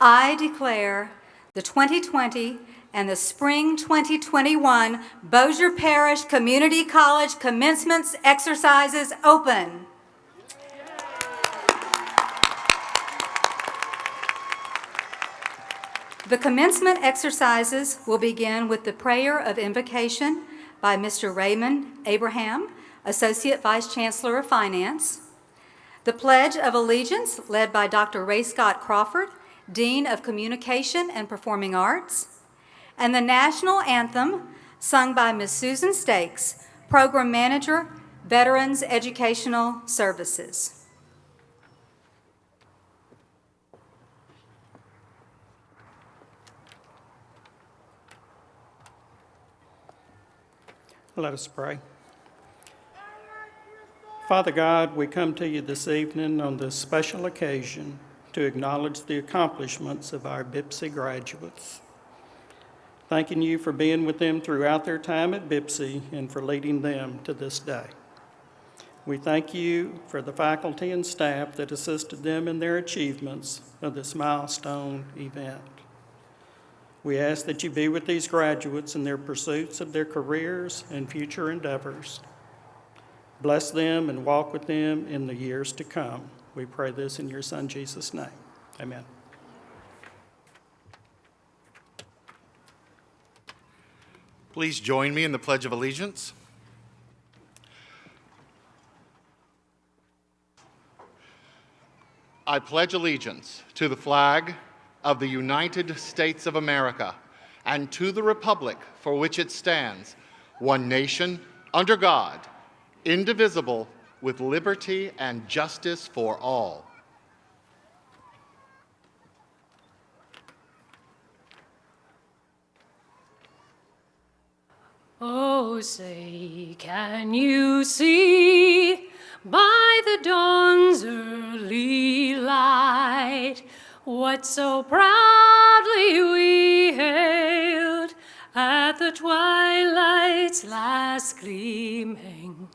I declare the 2020 and the Spring 2021 Bossier Parish Community College Commencement exercises open. The commencement exercises will begin with the prayer of invocation by Mr. Raymond Abraham, Associate Vice Chancellor of Finance, the Pledge of Allegiance led by Dr. Ray Scott Crawford, Dean of Communication and Performing Arts, and the National Anthem sung by Ms. Susan Stakes, Program Manager, Veterans Educational Services. Let us pray. Father God, we come to you this evening on this special occasion to acknowledge the accomplishments of our BIPSI graduates. Thanking you for being with them throughout their time at BIPSI and for leading them to this day. We thank you for the faculty and staff that assisted them in their achievements of this milestone event. We ask that you be with these graduates in their pursuits of their careers and future endeavors. Bless them and walk with them in the years to come. We pray this in your Son, Jesus' name. Amen. Please join me in the Pledge of Allegiance. I pledge allegiance to the flag of the United States of America and to the republic for which it stands, one nation, under God, indivisible, with liberty and justice for all. Oh, say, can you see by the dawn's early light what so proudly we hailed at the twilight's last gleaming,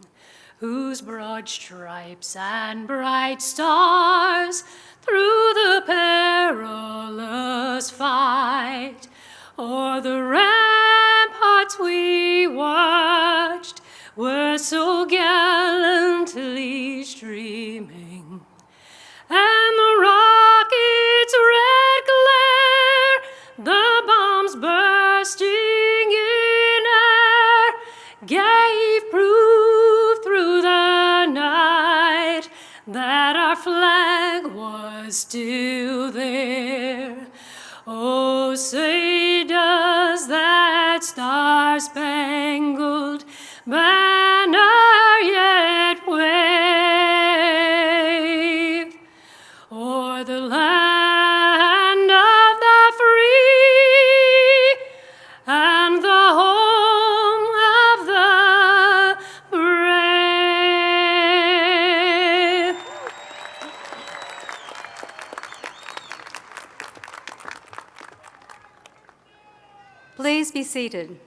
whose broad stripes and bright stars through the perilous fight o'er the ramparts we watched were so gallantly streaming, and the rocket's red glare, the bombs bursting in air, gave proof through the night that our flag was still there. Oh, say does that star-spangled banner yet wave o'er the land of the free and the home of the brave? Please be seated.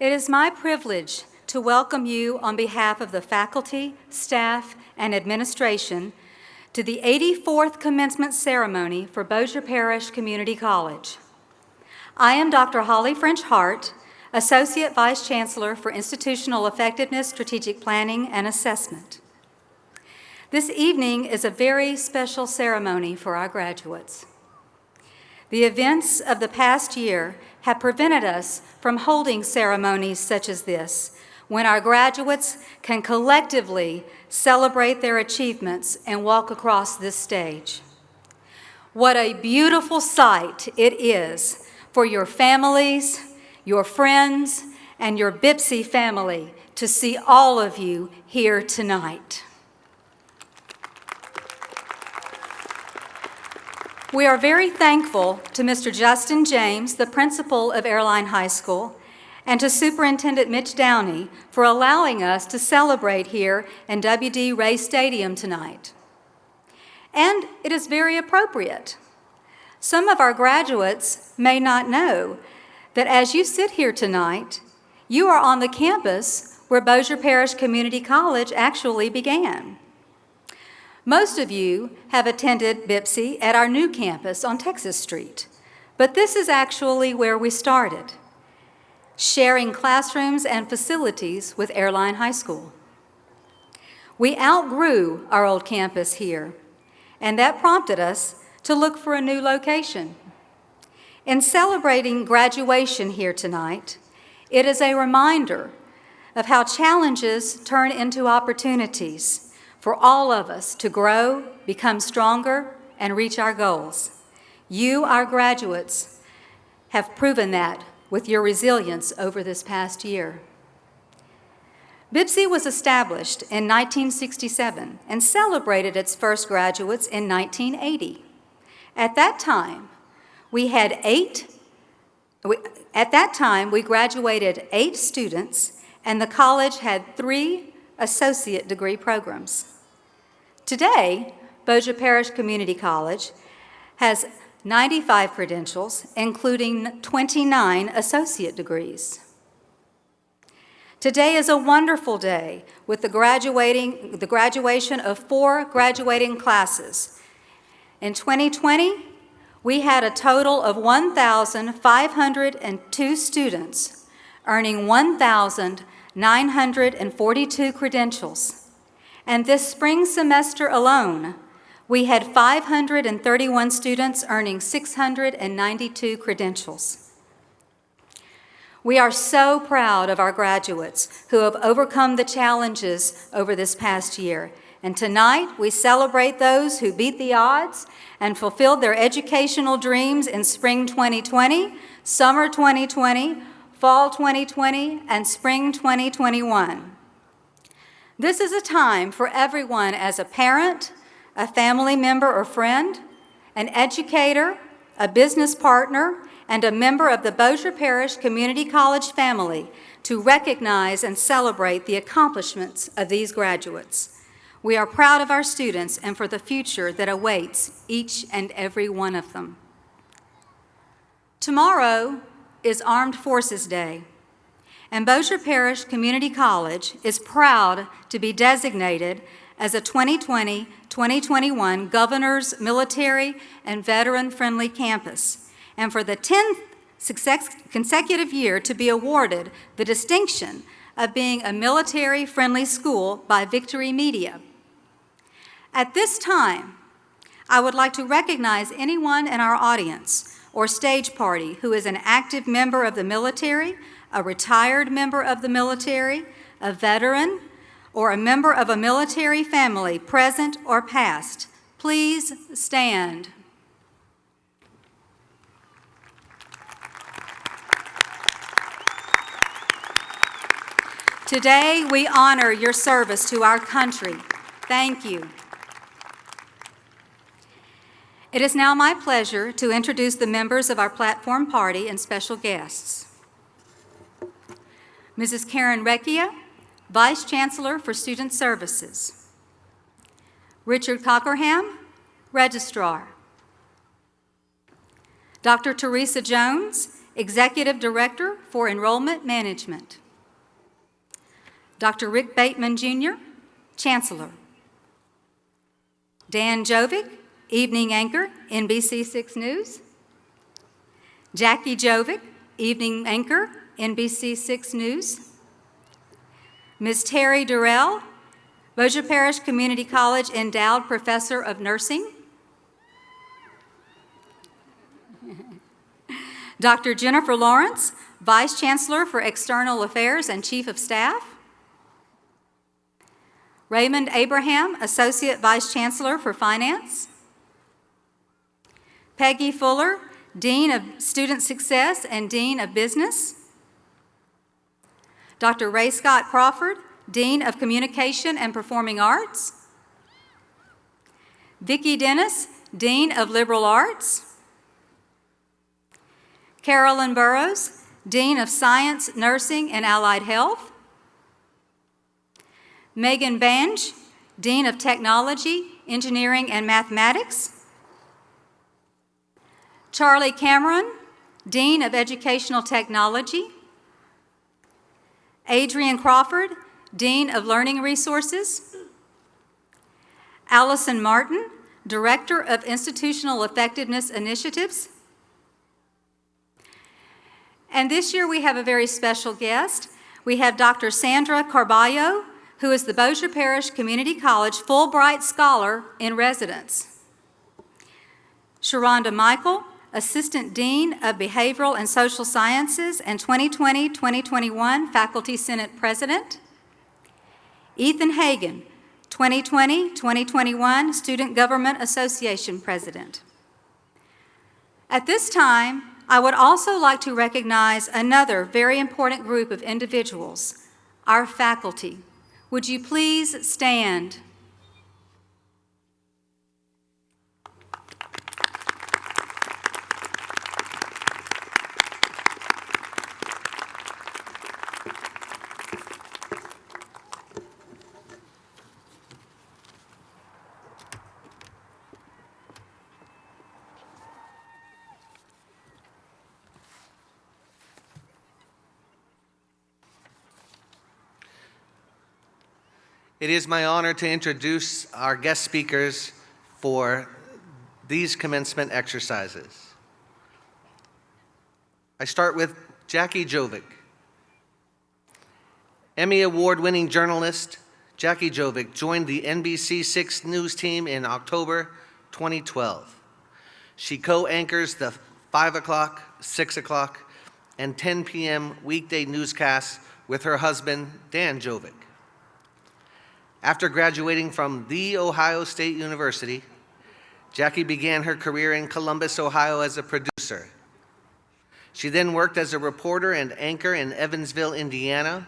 It is my privilege to welcome you on behalf of the faculty, staff, and administration to the 84th commencement ceremony for Bossier Parish Community College. I am Dr. Holly French Hart, Associate Vice Chancellor for Institutional Effectiveness, Strategic Planning, and Assessment. This evening is a very special ceremony for our graduates. The events of the past year have prevented us from holding ceremonies such as this, when our graduates can collectively celebrate their achievements and walk across this stage. What a beautiful sight it is for your families, your friends, and your BIPSI family to see all of you here tonight. We are very thankful to Mr. Justin James, the principal of Airline High School, and to Superintendent Mitch Downey for allowing us to celebrate here in W.D. Ray Stadium tonight. And it is very appropriate. Some of our graduates may not know that as you sit here tonight, you are on the campus where Bossier Parish Community College actually began. Most of you have attended BIPSI at our new campus on Texas Street, but this is actually where we started, sharing classrooms and facilities with Airline High School. We outgrew our old campus here, and that prompted us to look for a new location. In celebrating graduation here tonight, it is a reminder of how challenges turn into opportunities for all of us to grow, become stronger, and reach our goals. You, our graduates, have proven that with your resilience over this past year. BIPSI was established in 1967 and celebrated its first graduates in 1980. At that time, we graduated 8 students, and the college had 3 associate degree programs. Today, Bossier Parish Community College has 95 credentials, including 29 associate degrees. Today is a wonderful day with the graduation of 4 graduating classes. In 2020, we had a total of 1,502 students earning 1,942 credentials. And this spring semester alone, we had 531 students earning 692 credentials. We are so proud of our graduates who have overcome the challenges over this past year. And tonight, we celebrate those who beat the odds and fulfilled their educational dreams in spring 2020, summer 2020, fall 2020, and spring 2021. This is a time for everyone as a parent, a family member or friend, an educator, a business partner, and a member of the Bossier Parish Community College family to recognize and celebrate the accomplishments of these graduates. We are proud of our students and for the future that awaits each and every one of them. Tomorrow is Armed Forces Day, and Bossier Parish Community College is proud to be designated as a 2020-2021 Governor's Military and Veteran-Friendly Campus, and for the 10th consecutive year to be awarded the distinction of being a military-friendly school by Victory Media. At this time, I would like to recognize anyone in our audience or stage party who is an active member of the military, a retired member of the military, a veteran, or a member of a military family, present or past. Please stand. Today, we honor your service to our country. Thank you. It is now my pleasure to introduce the members of our platform party and special guests. Mrs. Karen Recchia, Vice Chancellor for Student Services. Richard Cockerham, Registrar. Dr. Teresa Jones, Executive Director for Enrollment Management. Dr. Rick Bateman, Jr., Chancellor. Dan Jovic, Evening Anchor, NBC6 News. Jackie Jovic, Evening Anchor, NBC6 News. Ms. Terry Durrell, Bossier Parish Community College Endowed Professor of Nursing. Dr. Jennifer Lawrence, Vice Chancellor for External Affairs and Chief of Staff. Raymond Abraham, Associate Vice Chancellor for Finance. Peggy Fuller, Dean of Student Success and Dean of Business. Dr. Ray Scott Crawford, Dean of Communication and Performing Arts. Vicki Dennis, Dean of Liberal Arts. Carolyn Burrows, Dean of Science, Nursing, and Allied Health. Megan Bange, Dean of Technology, Engineering, and Mathematics. Charlie Cameron, Dean of Educational Technology. Adrian Crawford, Dean of Learning Resources. Allison Martin, Director of Institutional Effectiveness Initiatives. And this year we have a very special guest. We have Dr. Sandra Carballo, who is the Bossier Parish Community College Fulbright Scholar in Residence. Sharonda Michael, Assistant Dean of Behavioral and Social Sciences and 2020-2021 Faculty Senate President. Ethan Hagan, 2020-2021 Student Government Association President. At this time, I would also like to recognize another very important group of individuals, our faculty. Would you please stand? It is my honor to introduce our guest speakers for these commencement exercises. I start with Jackie Jovic. Emmy Award-winning journalist Jackie Jovic joined the NBC6 News team in October 2012. She co-anchors the 5 o'clock, 6 o'clock, and 10 p.m. weekday newscasts with her husband, Dan Jovic. After graduating from The Ohio State University, Jackie began her career in Columbus, Ohio as a producer. She then worked as a reporter and anchor in Evansville, Indiana,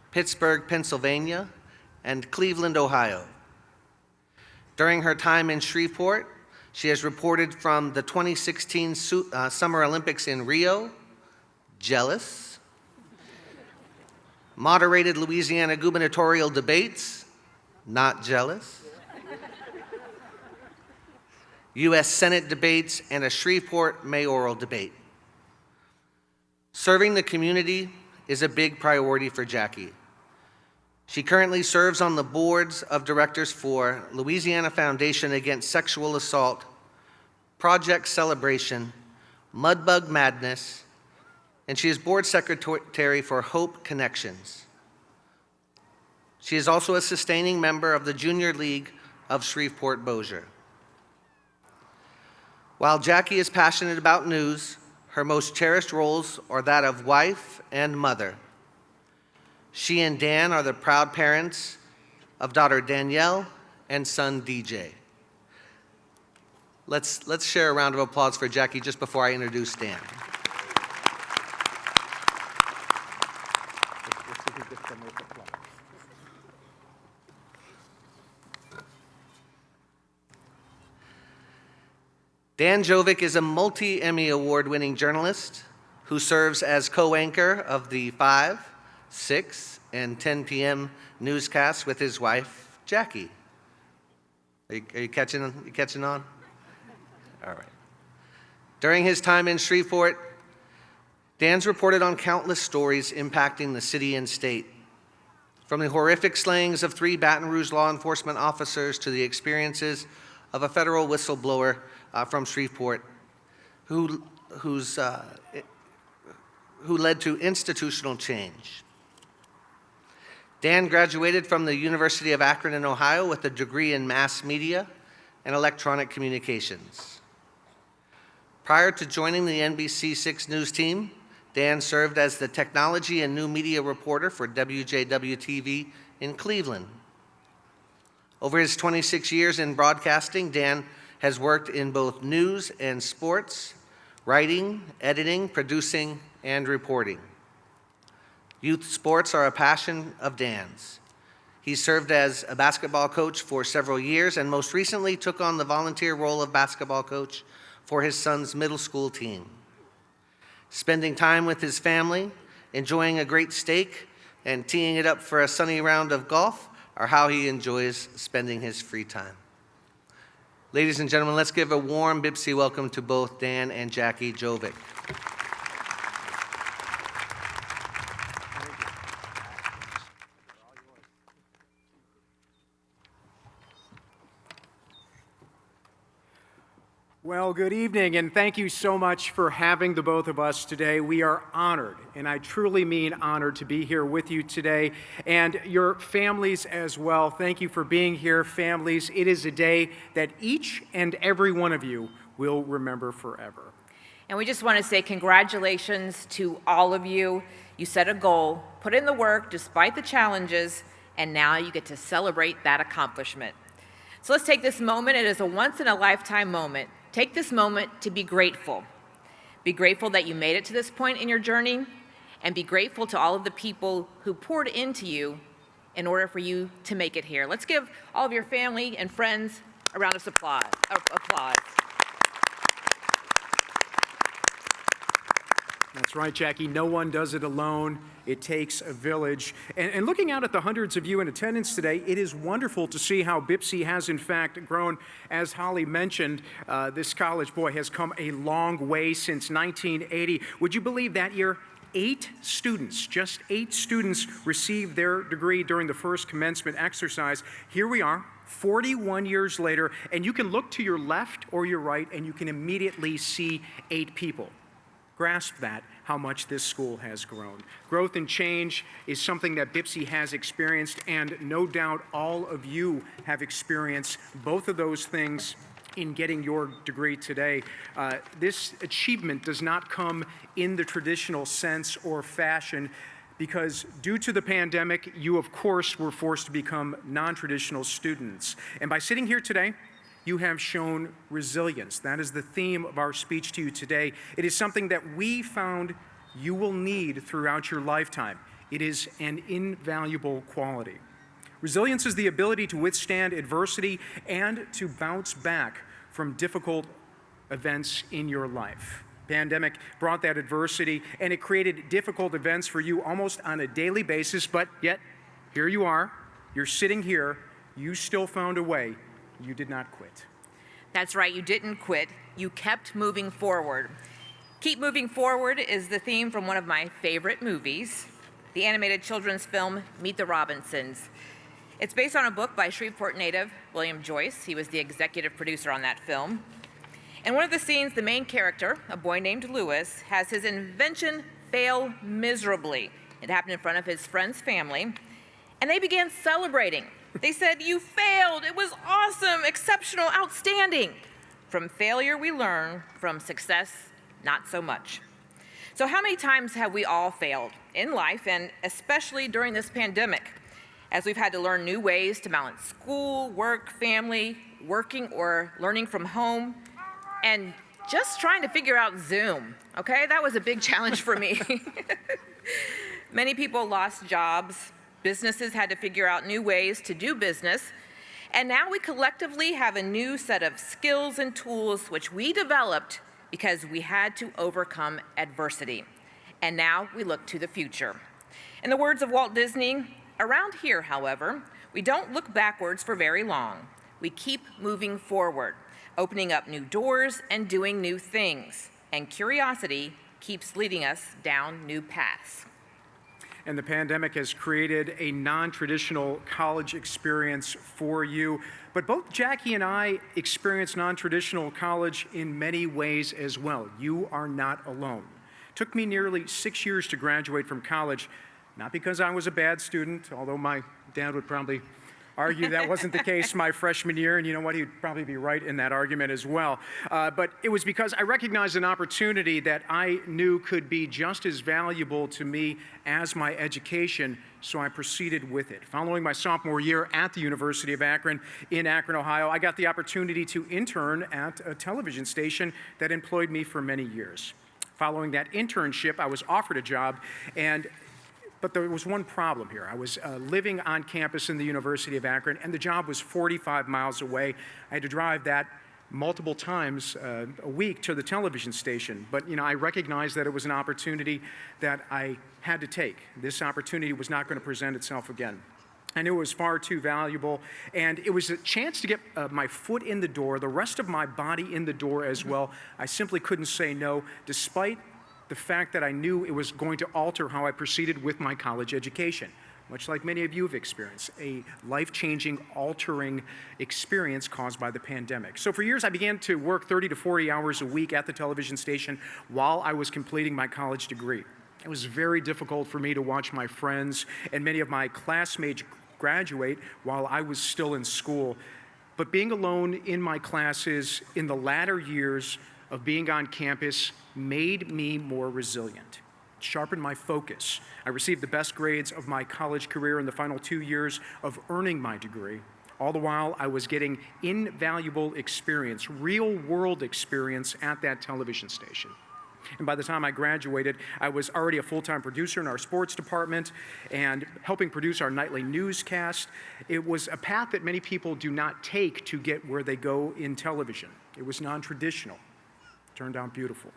Pittsburgh, Pennsylvania, and Cleveland, Ohio. During her time in Shreveport, she has reported from the 2016 Summer Olympics in Rio, jealous, moderated Louisiana gubernatorial debates, not jealous, U.S. Senate debates, and a Shreveport mayoral debate. Serving the community is a big priority for Jackie. She currently serves on the boards of directors for Louisiana Foundation Against Sexual Assault, Project Celebration, Mudbug Madness, and she is board secretary for Hope Connections. She is also a sustaining member of the Junior League of Shreveport-Bossier. While Jackie is passionate about news, her most cherished roles are that of wife and mother. She and Dan are the proud parents of daughter Danielle and son DJ. Let's share a round of applause for Jackie just before I introduce Dan. Dan Jovic is a multi-Emmy Award-winning journalist who serves as co-anchor of the 5, 6, and 10 p.m. newscasts with his wife, Jackie. Are you catching on? All right. During his time in Shreveport, Dan's reported on countless stories impacting the city and state, from the horrific slayings of 3 Baton Rouge law enforcement officers to the experiences of a federal whistleblower from Shreveport who led to institutional change. Dan graduated from the University of Akron in Ohio with a degree in mass media and electronic communications. Prior to joining the NBC6 News team, Dan served as the technology and new media reporter for WJW-TV in Cleveland. Over his 26 years in broadcasting, Dan has worked in both news and sports, writing, editing, producing, and reporting. Youth sports are a passion of Dan's. He served as a basketball coach for several years and most recently took on the volunteer role of basketball coach for his son's middle school team. Spending time with his family, enjoying a great steak, and teeing it up for a sunny round of golf are how he enjoys spending his free time. Ladies and gentlemen, let's give a warm Bipsy welcome to both Dan and Jackie Jovic. Well, good evening, and thank you so much for having the both of us today. We are honored, and I truly mean honored, to be here with you today, and your families as well. Thank you for being here, families. It is a day that each and every one of you will remember forever. And we just want to say congratulations to all of you. You set a goal, put in the work despite the challenges, and now you get to celebrate that accomplishment. So let's take this moment. It is a once-in-a-lifetime moment. Take this moment to be grateful. Be grateful that you made it to this point in your journey, and be grateful to all of the people who poured into you in order for you to make it here. Let's give all of your family and friends a round of applause. That's right, Jackie. No one does it alone. It takes a village. And looking out at the hundreds of you in attendance today, it is wonderful to see how BIPSI has, in fact, grown. As Holly mentioned, this college, boy, has come a long way since 1980. Would you believe that year, 8 students, just 8 students received their degree during the first commencement exercise. Here we are, 41 years later, and you can look to your left or your right, and you can immediately see 8 people. Grasp that, how much this school has grown. Growth and change is something that BIPSI has experienced, and no doubt all of you have experienced both of those things in getting your degree today. This achievement does not come in the traditional sense or fashion, because due to the pandemic, you of course were forced to become non-traditional students. And by sitting here today, you have shown resilience. That is the theme of our speech to you today. It is something that we found you will need throughout your lifetime. It is an invaluable quality. Resilience is the ability to withstand adversity and to bounce back from difficult events in your life. Pandemic brought that adversity, and it created difficult events for you almost on a daily basis, but yet here you are, you're sitting here, you still found a way. You did not quit. That's right, you didn't quit. You kept moving forward. Keep moving forward is the theme from one of my favorite movies, the animated children's film, Meet the Robinsons. It's based on a book by Shreveport native William Joyce. He was the executive producer on that film. In one of the scenes, the main character, a boy named Lewis, has his invention fail miserably. It happened in front of his friend's family, and they began celebrating. They said, "You failed. It was awesome, exceptional, outstanding." From failure, we learn. From success, not so much. So how many times have we all failed in life, and especially during this pandemic, as we've had to learn new ways to balance school, work, family, working or learning from home, and just trying to figure out Zoom, okay? That was a big challenge for me. Many people lost jobs. Businesses had to figure out new ways to do business. And now we collectively have a new set of skills and tools which we developed because we had to overcome adversity. And now we look to the future. In the words of Walt Disney, around here, however, we don't look backwards for very long. We keep moving forward, opening up new doors and doing new things. And curiosity keeps leading us down new paths. And the pandemic has created a non-traditional college experience for you. But both Jackie and I experienced non-traditional college in many ways as well. You are not alone. It took me nearly 6 years to graduate from college, not because I was a bad student, although my dad would probably argue that wasn't the case my freshman year, and you know what, he'd probably be right in that argument as well. But it was because I recognized an opportunity that I knew could be just as valuable to me as my education, so I proceeded with it. Following my sophomore year at the University of Akron in Akron, Ohio, I got the opportunity to intern at a television station that employed me for many years. Following that internship, I was offered a job, but there was one problem here. I was living on campus in the University of Akron, and the job was 45 miles away. I had to drive that multiple times a week to the television station. But I recognized that it was an opportunity that I had to take. This opportunity was not going to present itself again. I knew it was far too valuable, and it was a chance to get my foot in the door, the rest of my body in the door as well. I simply couldn't say no, despite the fact that I knew it was going to alter how I proceeded with my college education. much like many of you have experienced, a life-changing, altering experience caused by the pandemic. So for years, I began to work 30 to 40 hours a week at the television station while I was completing my college degree. It was very difficult for me to watch my friends and many of my classmates graduate while I was still in school. But being alone in my classes in the latter years of being on campus made me more resilient. Sharpened my focus. I received the best grades of my college career in the final 2 years of earning my degree. All the while, I was getting invaluable experience, real-world experience at that television station. And by the time I graduated, I was already a full-time producer in our sports department and helping produce our nightly newscast. It was a path that many people do not take to get where they go in television. It was non-traditional. Turned out beautiful.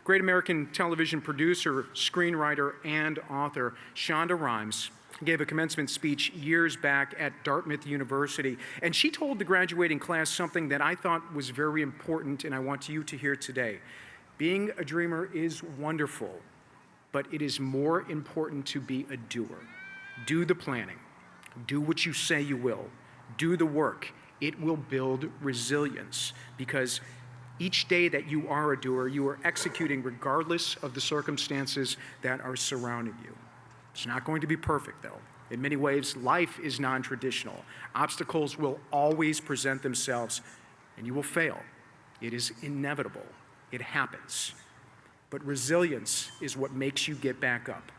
Great American television producer, screenwriter, and author Shonda Rhimes gave a commencement speech years back at Dartmouth University, and she told the graduating class something that I thought was very important, and I want you to hear today. Being a dreamer is wonderful, but it is more important to be a doer. Do the planning. Do what you say you will. Do the work. It will build resilience, because each day that you are a doer, you are executing regardless of the circumstances that are surrounding you. It's not going to be perfect, though. In many ways, life is non-traditional. Obstacles will always present themselves, and you will fail. It is inevitable. It happens. But resilience is what makes you get back up.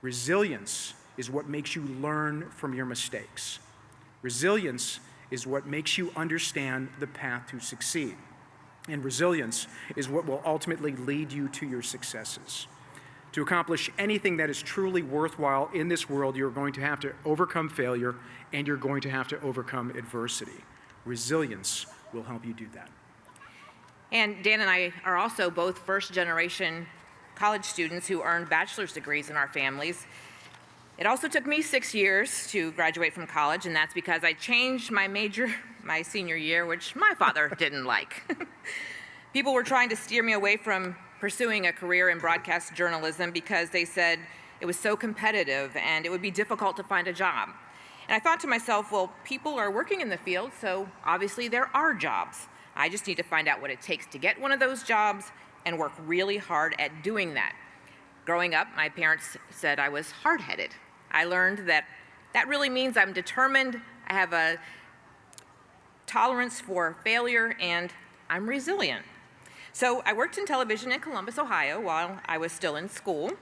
Resilience is what makes you learn from your mistakes. Resilience is what makes you understand the path to succeed. And resilience is what will ultimately lead you to your successes. To accomplish anything that is truly worthwhile in this world, you're going to have to overcome failure, and you're going to have to overcome adversity. Resilience will help you do that. And Dan and I are also both first-generation college students who earned bachelor's degrees in our families. It also took me 6 years to graduate from college, and that's because I changed my major my senior year, which my father didn't like. People were trying to steer me away from pursuing a career in broadcast journalism because they said it was so competitive and it would be difficult to find a job. And I thought to myself, well, people are working in the field, so obviously there are jobs. I just need to find out what it takes to get one of those jobs and work really hard at doing that. Growing up, my parents said I was hard-headed. I learned that that really means I'm determined, I have a tolerance for failure, and I'm resilient. So I worked in television in Columbus, Ohio while I was still in school.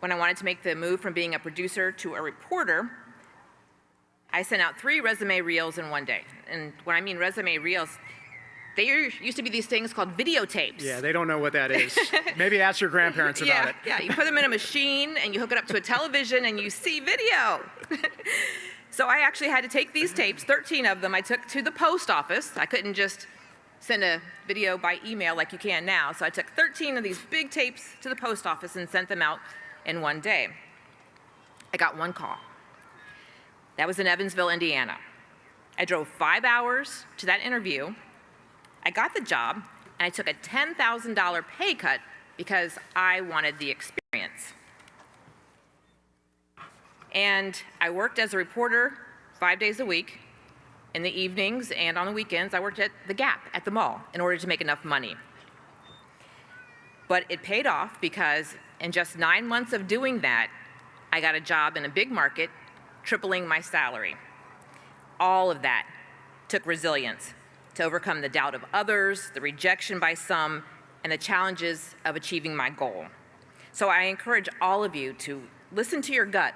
When I wanted to make the move from being a producer to a reporter, I sent out 3 resume reels in one day. And when I mean resume reels, there used to be these things called videotapes. Yeah, they don't know what that is. Maybe ask your grandparents about it. Yeah, you put them in a machine and you hook it up to a television and you see video. So I actually had to take these tapes, 13 of them, I took to the post office. I couldn't just send a video by email like you can now. So I took 13 of these big tapes to the post office and sent them out in one day. I got one call. That was in Evansville, Indiana. I drove 5 hours to that interview. I got the job, and I took a $10,000 pay cut because I wanted the experience. And I worked as a reporter 5 days a week. In the evenings and on the weekends, I worked at the Gap at the mall in order to make enough money. But it paid off because in just 9 months of doing that, I got a job in a big market, tripling my salary. All of that took resilience to overcome the doubt of others, the rejection by some, and the challenges of achieving my goal. So I encourage all of you to listen to your gut,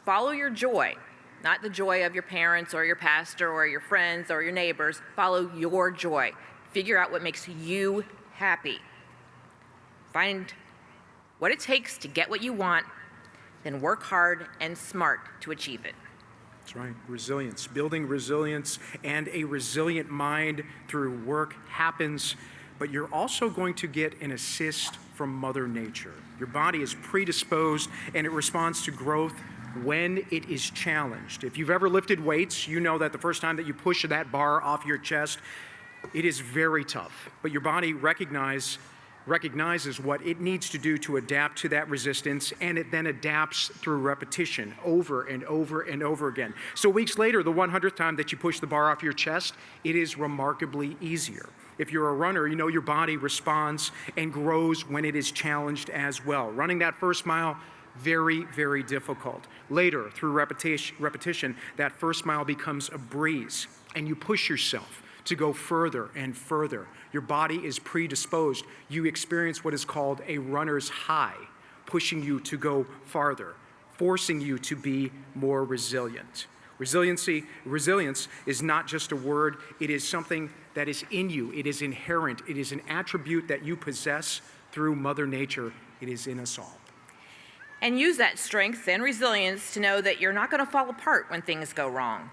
follow your joy, not the joy of your parents or your pastor or your friends or your neighbors. Follow your joy. Figure out what makes you happy. Find what it takes to get what you want, then work hard and smart to achieve it. That's right, resilience. Building resilience and a resilient mind through work happens, but you're also going to get an assist from Mother Nature. Your body is predisposed and it responds to growth when it is challenged. If you've ever lifted weights, you know that the first time that you push that bar off your chest, it is very tough. But your body recognizes recognizes what it needs to do to adapt to that resistance, and it then adapts through repetition over and over and over again. So weeks later, the 100th time that you push the bar off your chest, it is remarkably easier. If you're a runner, you know your body responds and grows when it is challenged as well. Running that first mile, very, very difficult. Later, through repetition, that first mile becomes a breeze, and you push yourself to go further and further. Your body is predisposed. You experience what is called a runner's high, pushing you to go farther, forcing you to be more resilient. Resilience is not just a word, it is something that is in you. It is inherent. It is an attribute that you possess through Mother Nature. It is in us all. And use that strength and resilience to know that you're not going to fall apart when things go wrong.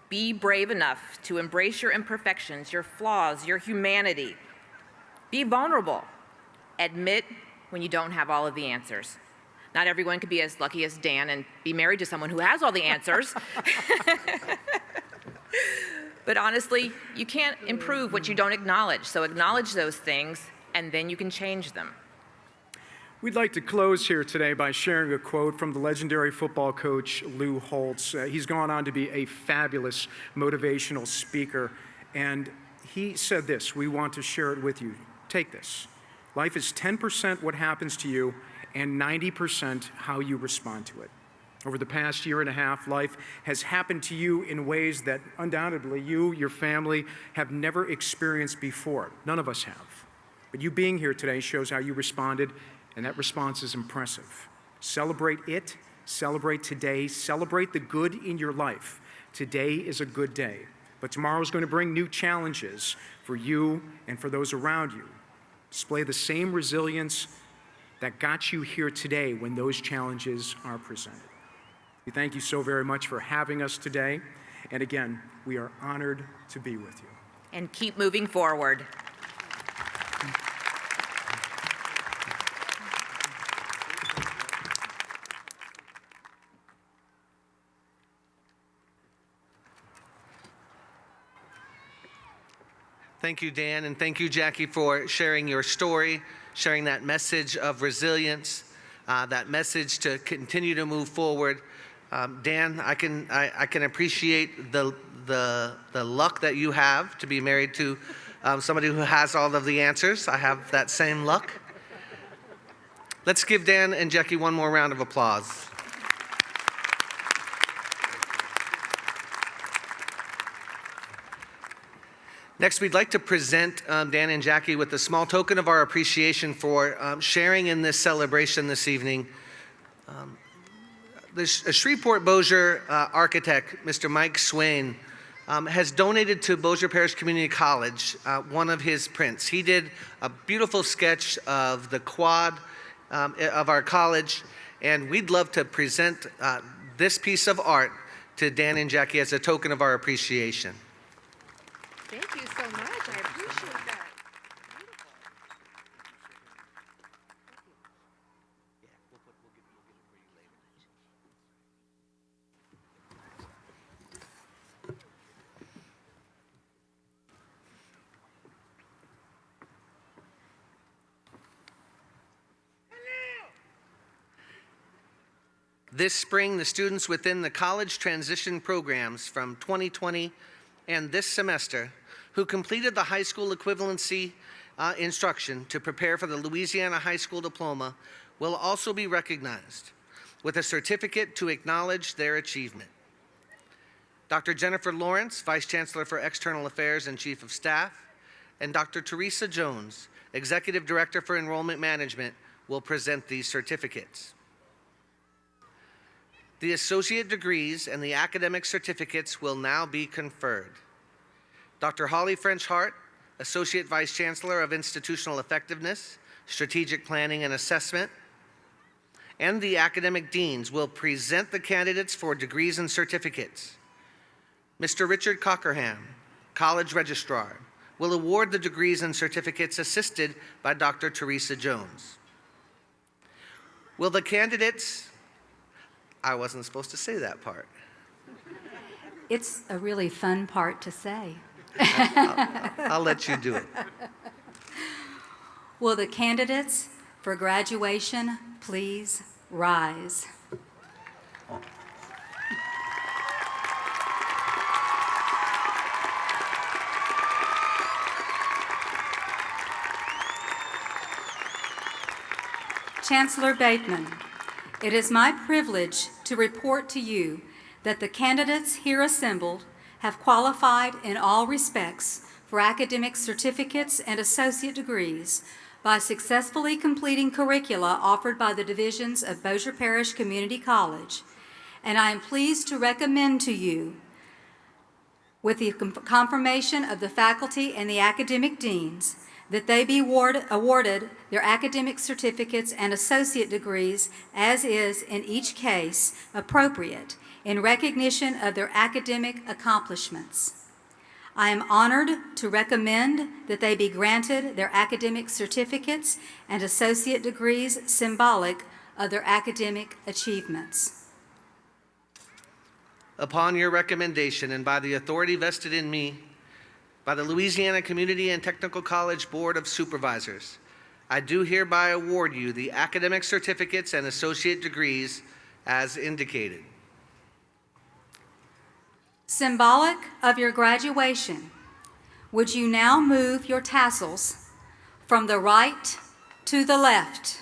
Be brave enough to embrace your imperfections, your flaws, your humanity. Be vulnerable. Admit when you don't have all of the answers. Not everyone could be as lucky as Dan and be married to someone who has all the answers. But honestly, you can't improve what you don't acknowledge. So acknowledge those things, and then you can change them. We'd like to close here today by sharing a quote from the legendary football coach Lou Holtz. He's gone on to be a fabulous motivational speaker, and he said this. We want to share it with you. Take this. Life is 10% what happens to you and 90% how you respond to it. Over the past year and a half, life has happened to you in ways that undoubtedly you, your family, have never experienced before. None of us have. But you being here today shows how you responded, and that response is impressive. Celebrate it, celebrate today, celebrate the good in your life. Today is a good day, but tomorrow is going to bring new challenges for you and for those around you. Display the same resilience that got you here today when those challenges are presented. We thank you so very much for having us today, and again, we are honored to be with you. And keep moving forward. Thank you, Dan, and thank you, Jackie, for sharing your story, sharing that message of resilience, that message to continue to move forward. Dan, I can appreciate the luck that you have to be married to somebody who has all of the answers. I have that same luck. Let's give Dan and Jackie one more round of applause. Next, we'd like to present Dan and Jackie with a small token of our appreciation for sharing in this celebration this evening. The Shreveport Bossier architect, Mr. Mike Swain, has donated to Bossier Parish Community College one of his prints. He did a beautiful sketch of the quad of our college, and we'd love to present this piece of art to Dan and Jackie as a token of our appreciation. Thank you so much. I appreciate that. This spring, the students within the college transition programs from 2020 and this semester who completed the high school equivalency instruction to prepare for the Louisiana High School Diploma will also be recognized with a certificate to acknowledge their achievement. Dr. Jennifer Lawrence, Vice Chancellor for External Affairs and Chief of Staff, and Dr. Teresa Jones, Executive Director for Enrollment Management, will present these certificates. The associate degrees and the academic certificates will now be conferred. Dr. Holly French-Hart, Associate Vice Chancellor of Institutional Effectiveness, Strategic Planning and Assessment, and the academic deans will present the candidates for degrees and certificates. Mr. Richard Cockerham, College Registrar, will award the degrees and certificates assisted by Dr. Teresa Jones. Will the candidates, I wasn't supposed to say that part. It's a really fun part to say. I'll let you do it. Will the candidates for graduation please rise? Chancellor Bateman, it is my privilege to report to you that the candidates here assembled have qualified in all respects for academic certificates and associate degrees by successfully completing curricula offered by the divisions of Bossier Parish Community College, and I am pleased to recommend to you, with the confirmation of the faculty and the academic deans, that they be awarded their academic certificates and associate degrees as is, in each case, appropriate in recognition of their academic accomplishments. I am honored to recommend that they be granted their academic certificates and associate degrees symbolic of their academic achievements. Upon your recommendation and by the authority vested in me by the Louisiana Community and Technical College Board of Supervisors, I do hereby award you the academic certificates and associate degrees as indicated. Symbolic of your graduation, would you now move your tassels from the right to the left?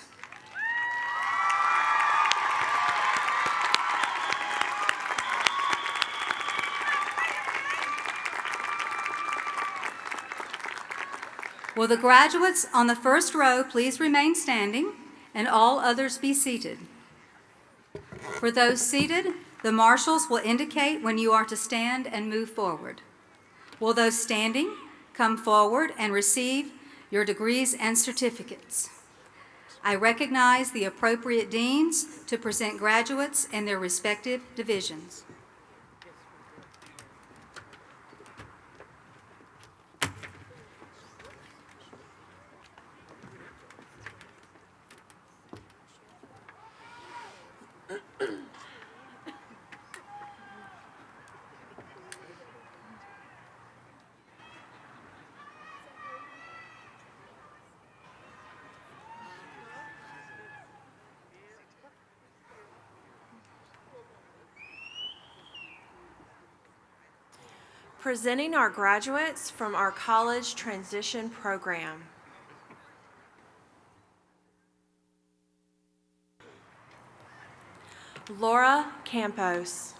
Will the graduates on the first row please remain standing and all others be seated? For those seated, the marshals will indicate when you are to stand and move forward. Will those standing come forward and receive your degrees and certificates? I recognize the appropriate deans to present graduates in their respective divisions. Presenting our graduates from our college transition program. Laura Campos.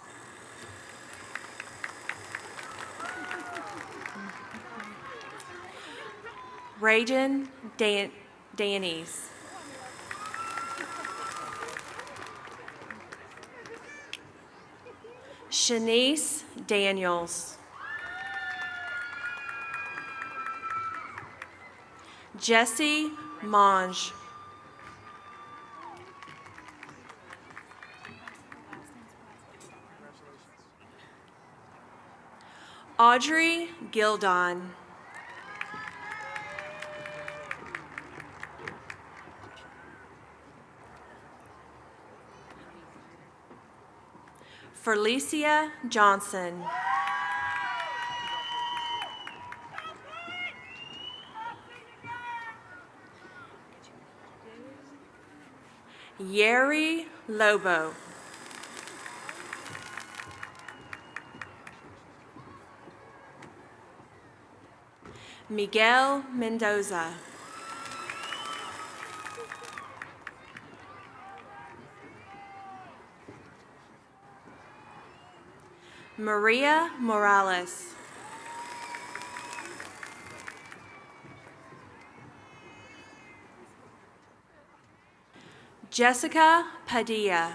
Rajan Danis. Shanice Daniels. Jesse Monge. Audrey Gildon. Felicia Johnson. Yeri Lobo. Miguel Mendoza. Maria Morales. Jessica Padilla.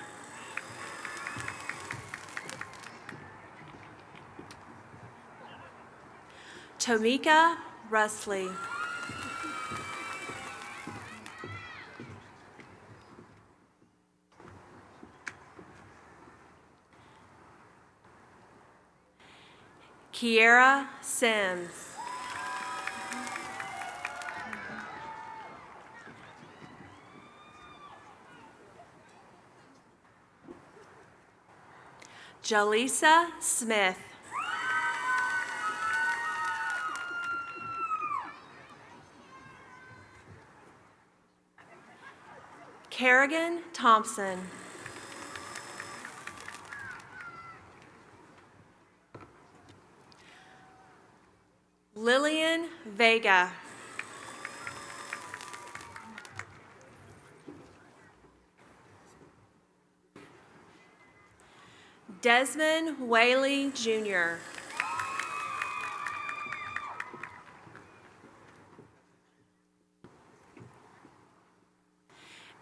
Tomika Rusley. Kiera Sims. Jalisa Smith. Kerrigan Thompson. Lillian Vega. Desmond Whaley, Jr.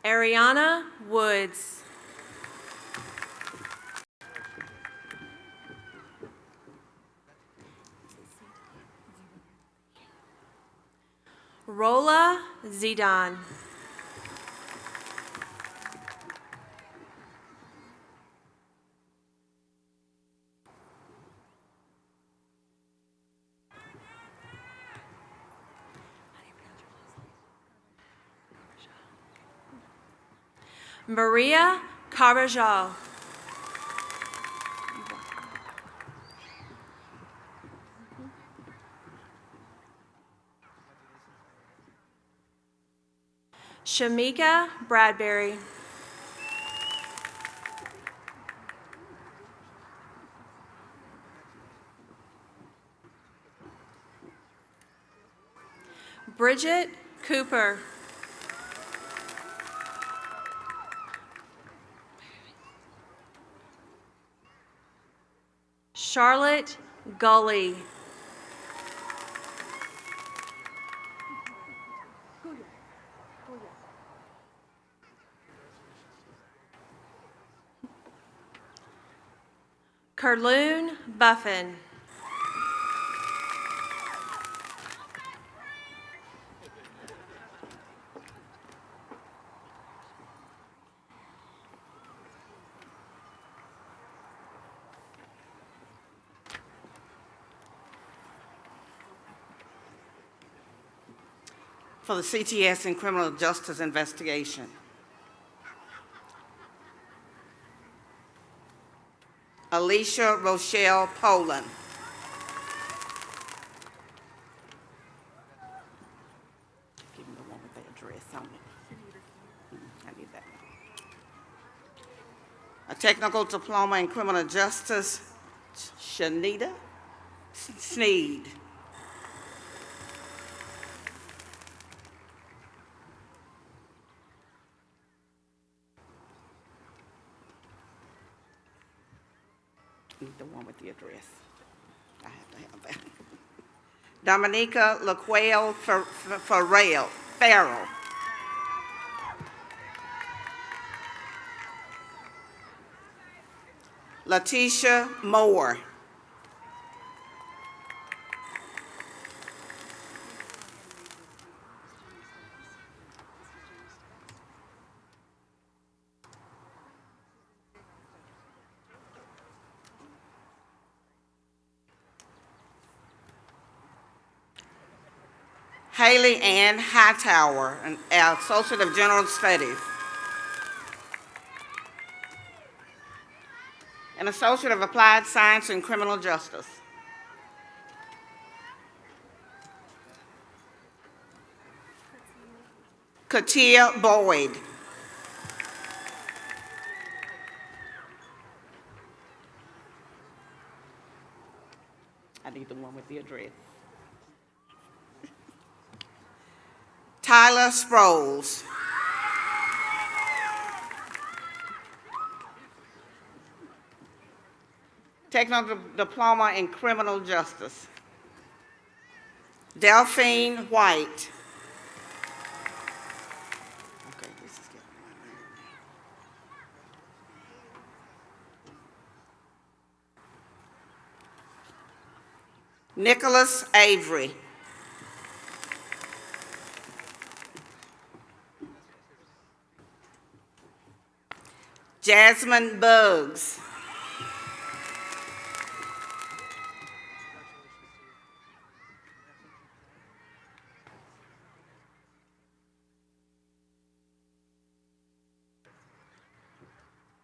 Ariana Woods. Rola Zidane. Maria Carvajal. Shamika Bradbury. Bridget Cooper. Charlotte Gully. Curloon Buffin. For the CTS and criminal justice investigation. Alicia Rochelle Poland. Give me the one with the address on it. I need that. A technical diploma in criminal justice, Shanita Sneed. Need the one with the address. I have to have that. Dominica LaQuail Farrell. Letitia Moore. Haley Ann Hightower, an Associate of General Studies. An Associate of Applied Science in Criminal Justice. Katia Boyd. I need the one with the address. Tyler Sproles. Technical Diploma in Criminal Justice. Delphine White. Okay, this is getting my nerve. Nicholas Avery. Jasmine Buggs.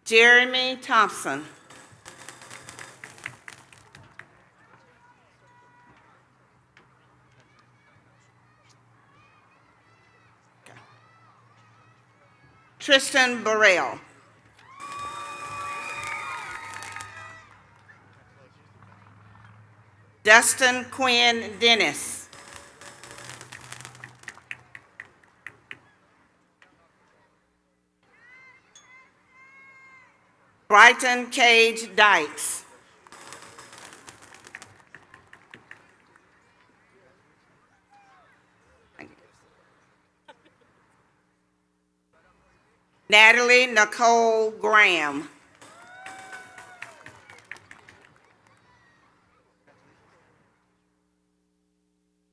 Jeremy Thompson. Tristan Burrell. Dustin Quinn Dennis. Brighton Cage Dykes. Natalie Nicole Graham.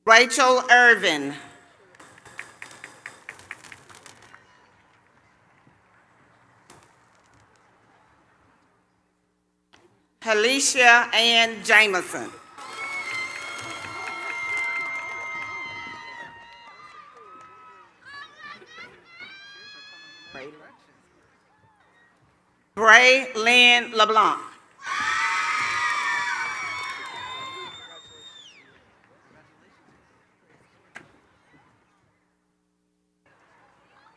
Rachel Irvin. Alicia Ann Jameson. Bray Lynn LeBlanc.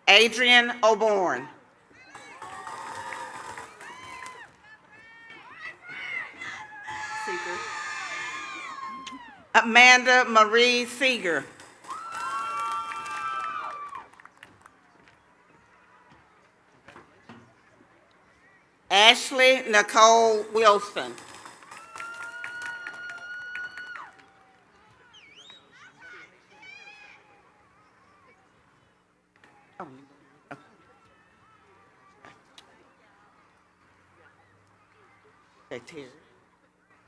Adrian O'Born. Amanda Marie Seeger. Ashley Nicole Wilson.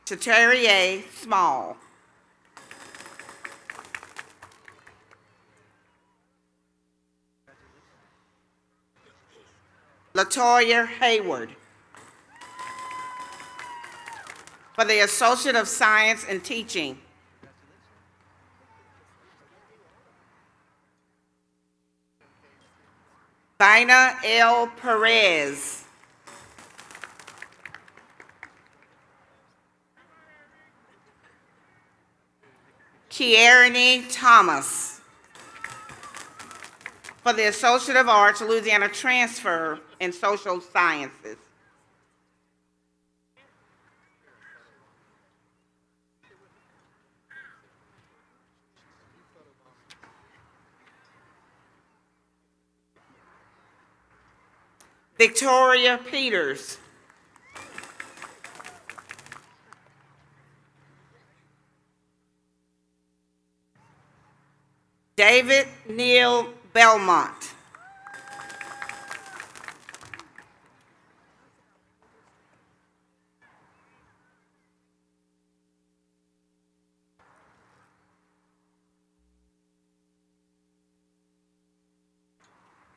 Shatarier Small. Latoya Hayward. For the Associate of Science in Teaching. Bina L. Perez. Kierny Thomas. For the Associate of Arts, Louisiana Transfer in Social Sciences. Victoria Peters. David Neal Belmont.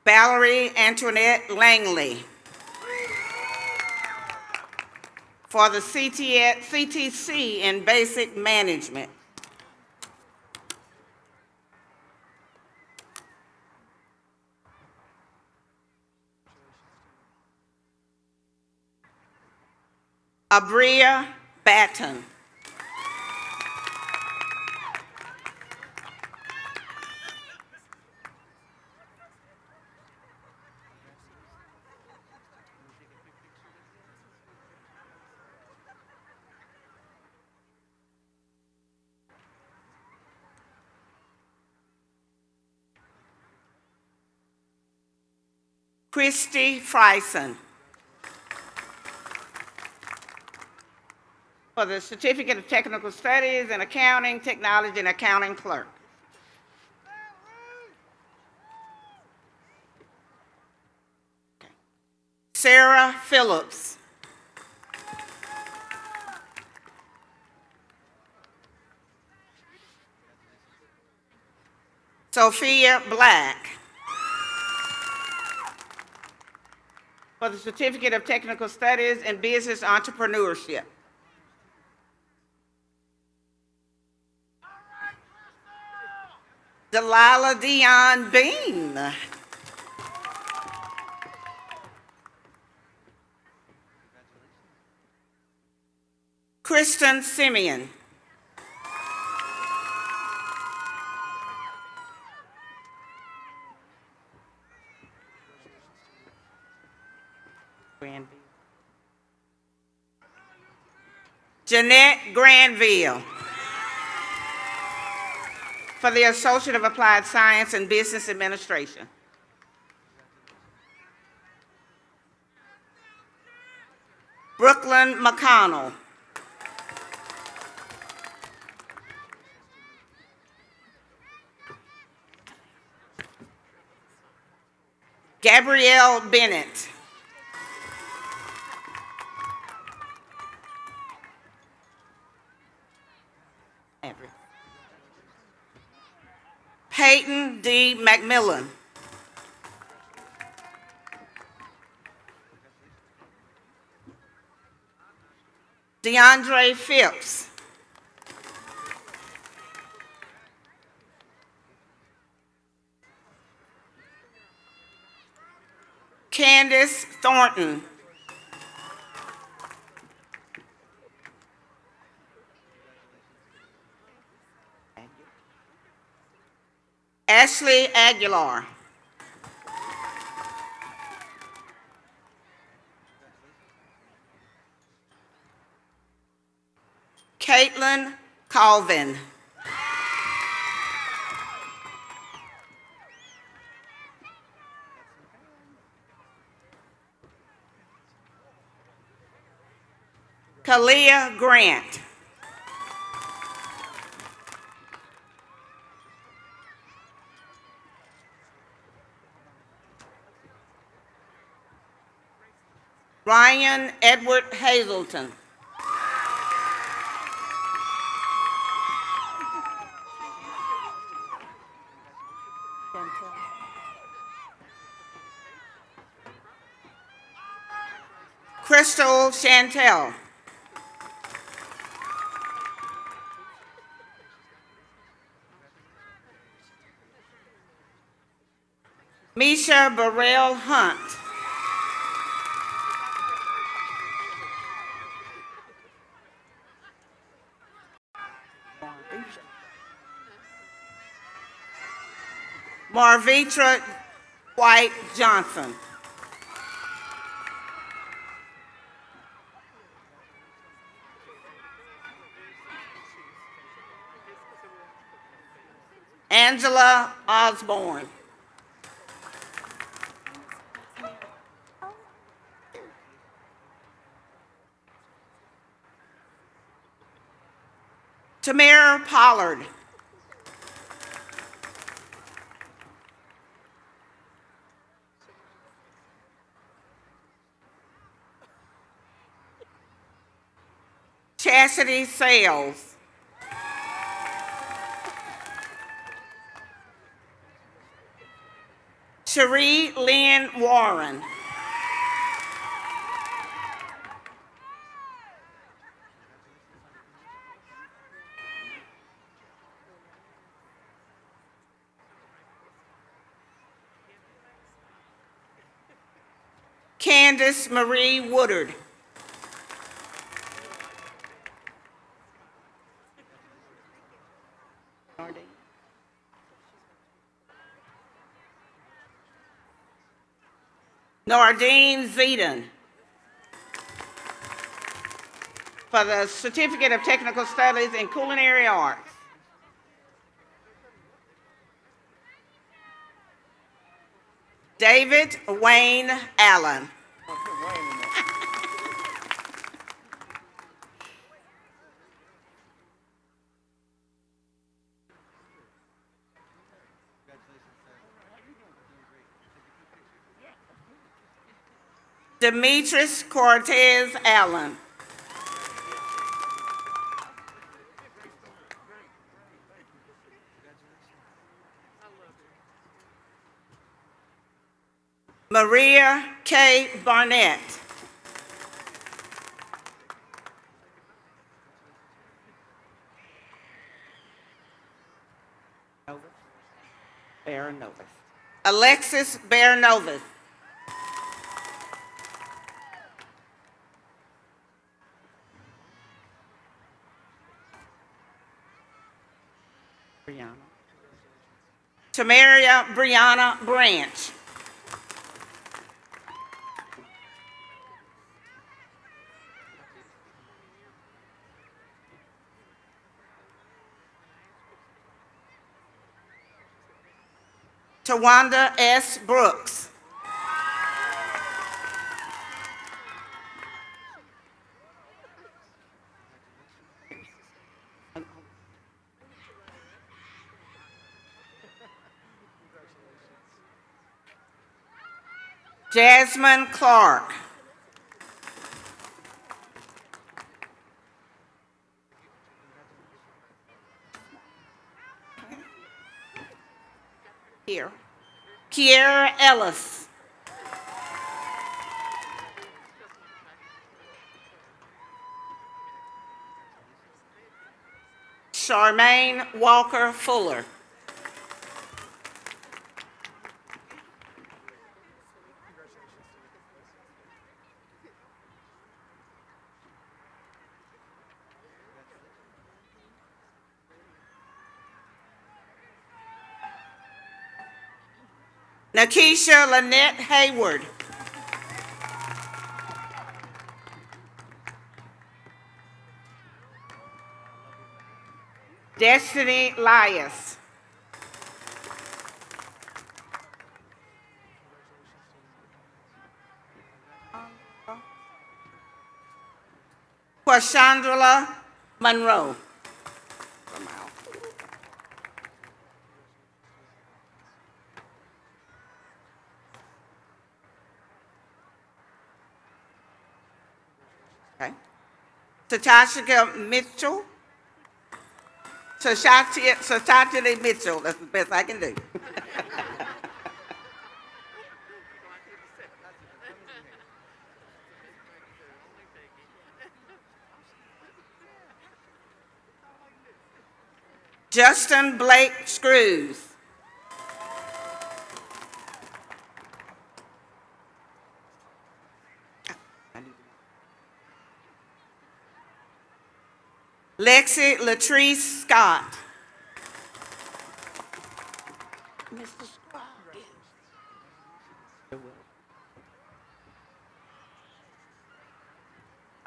Valerie Antoinette Langley. For the CTC in Basic Management. Abria Batten. Christy Frison. For the Certificate of Technical Studies in Accounting, Technology, and Accounting Clerk. Sarah Phillips. Sophia Black. For the Certificate of Technical Studies in Business Entrepreneurship. Delilah Dion Bean. Kristen Simeon. Granville. Jeanette Granville for the Associate of Applied Science and Business Administration. Brooklyn McConnell. Gabrielle Bennett. Peyton D. McMillan. DeAndre Phipps. Candace Thornton. Ashley Aguilar. Caitlin Colvin. Kalia Grant. Ryan Edward Hazelton. Crystal Chantel. Misha Burrell Hunt. Marvitra White Johnson. Angela Osborne. Tamara Pollard. Chastity Sales. Cherie Lynn Warren. Candace Marie Woodard. Nardine Zedon for the Certificate of Technical Studies in Culinary Arts. David Wayne Allen. Demetrius Cortez Allen. Maria K. Barnett. Alexis Bear-Novus. Tamaria Brianna Branch. Tawanda S. Brooks. Jasmine Clark. Here. Kiera Ellis. Charmaine Walker Fuller. Nakisha Lynette Hayward. Destiny Lias. Quashandra Monroe. Okay. Tatashika Mitchell. Sashati Mitchell. That's the best I can do. Justin Blake Screws. Lexi Latrice Scott. Mr. Scroggins.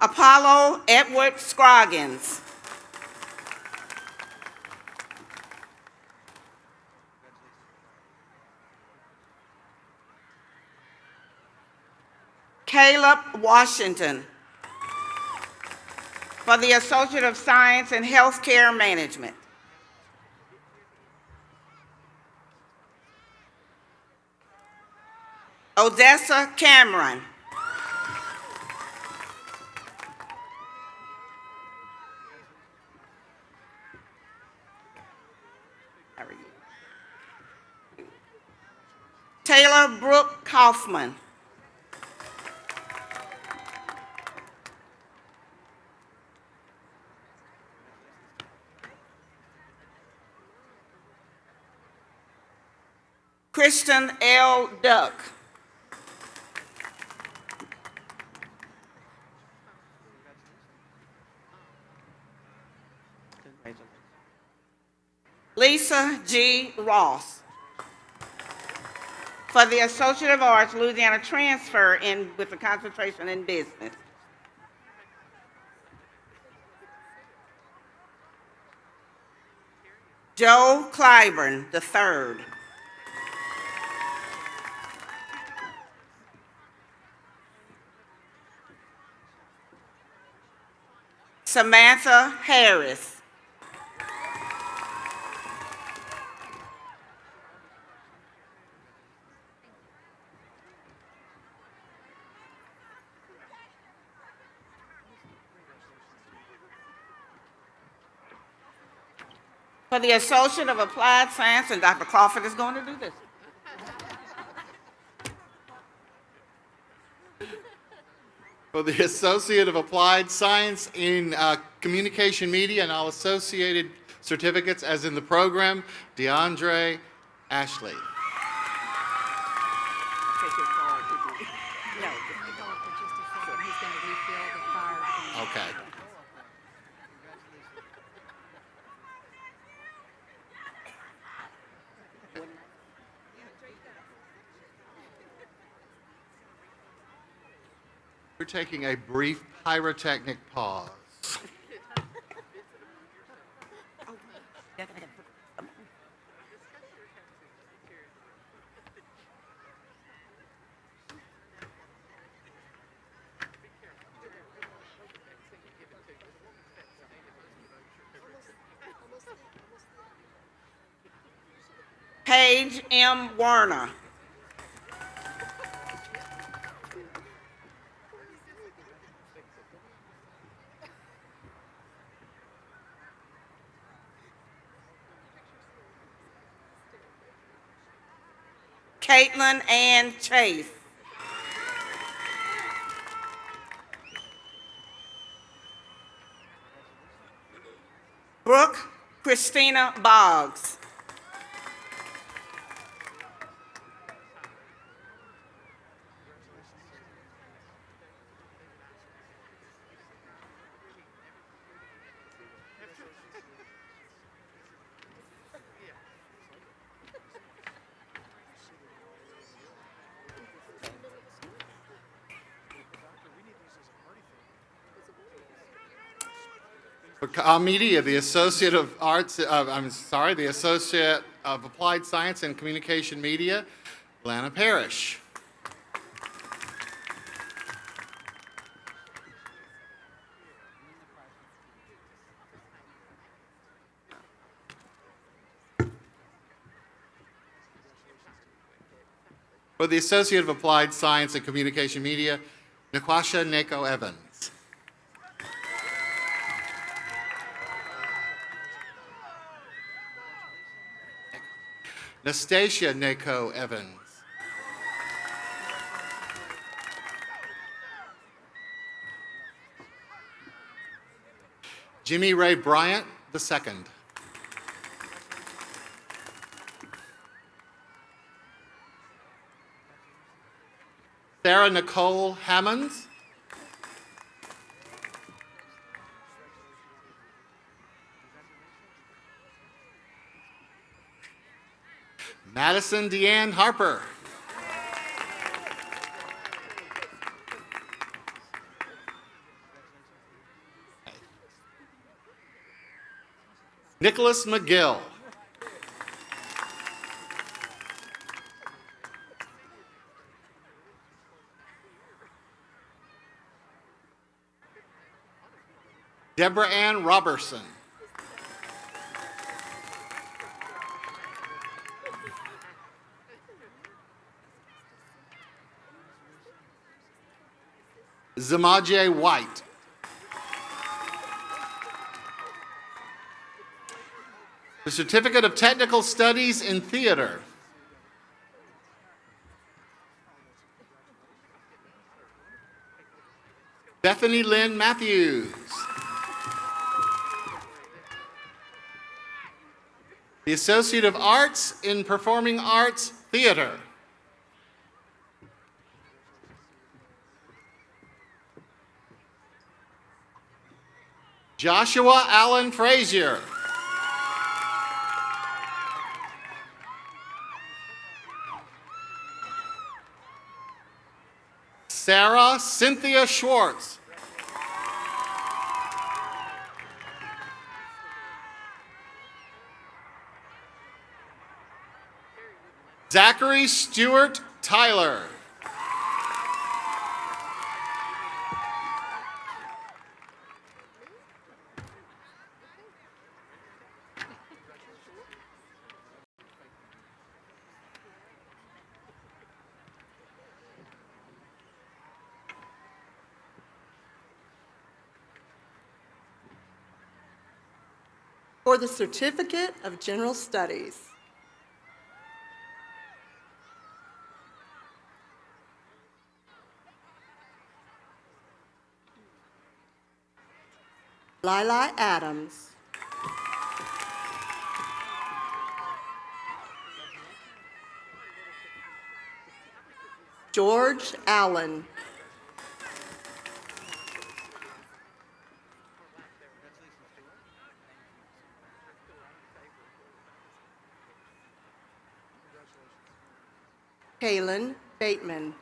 Apollo Edward Scroggins. Caleb Washington for the Associate of Science in Healthcare Management. Odessa Cameron. Taylor Brooke Kaufman. Kristen L. Duck. Lisa G. Ross for the Associate of Arts, Louisiana transfer with a concentration in business. Joe Clyburn III. Samantha Harris. For the Associate of Applied Science, and Dr. Crawford is going to do this. For the Associate of Applied Science in Communication Media and all associated certificates as in the program, DeAndre Ashley. Okay. We're taking a brief pyrotechnic pause. Paige M. Warner. Caitlin Ann Chase. Brooke Christina Boggs. Media, the Associate of Arts, the Associate of Applied Science and Communication Media, Atlanta Parish. For the Associate of Applied Science and Communication Media, Naquasha Nako Evans. Nastasia Nako Evans. Jimmy Ray Bryant II. Sarah Nicole Hammonds. Madison Deanne Harper. Nicholas McGill. Deborah Ann Robertson. Zamaje White. The Certificate of Technical Studies in Theater. Bethany Lynn Matthews. The Associate of Arts in Performing Arts Theater. Joshua Allen Frazier. Sarah Cynthia Schwartz. Zachary Stewart Tyler. For the Certificate of General Studies. Lila Adams. George Allen. Kaylin Bateman.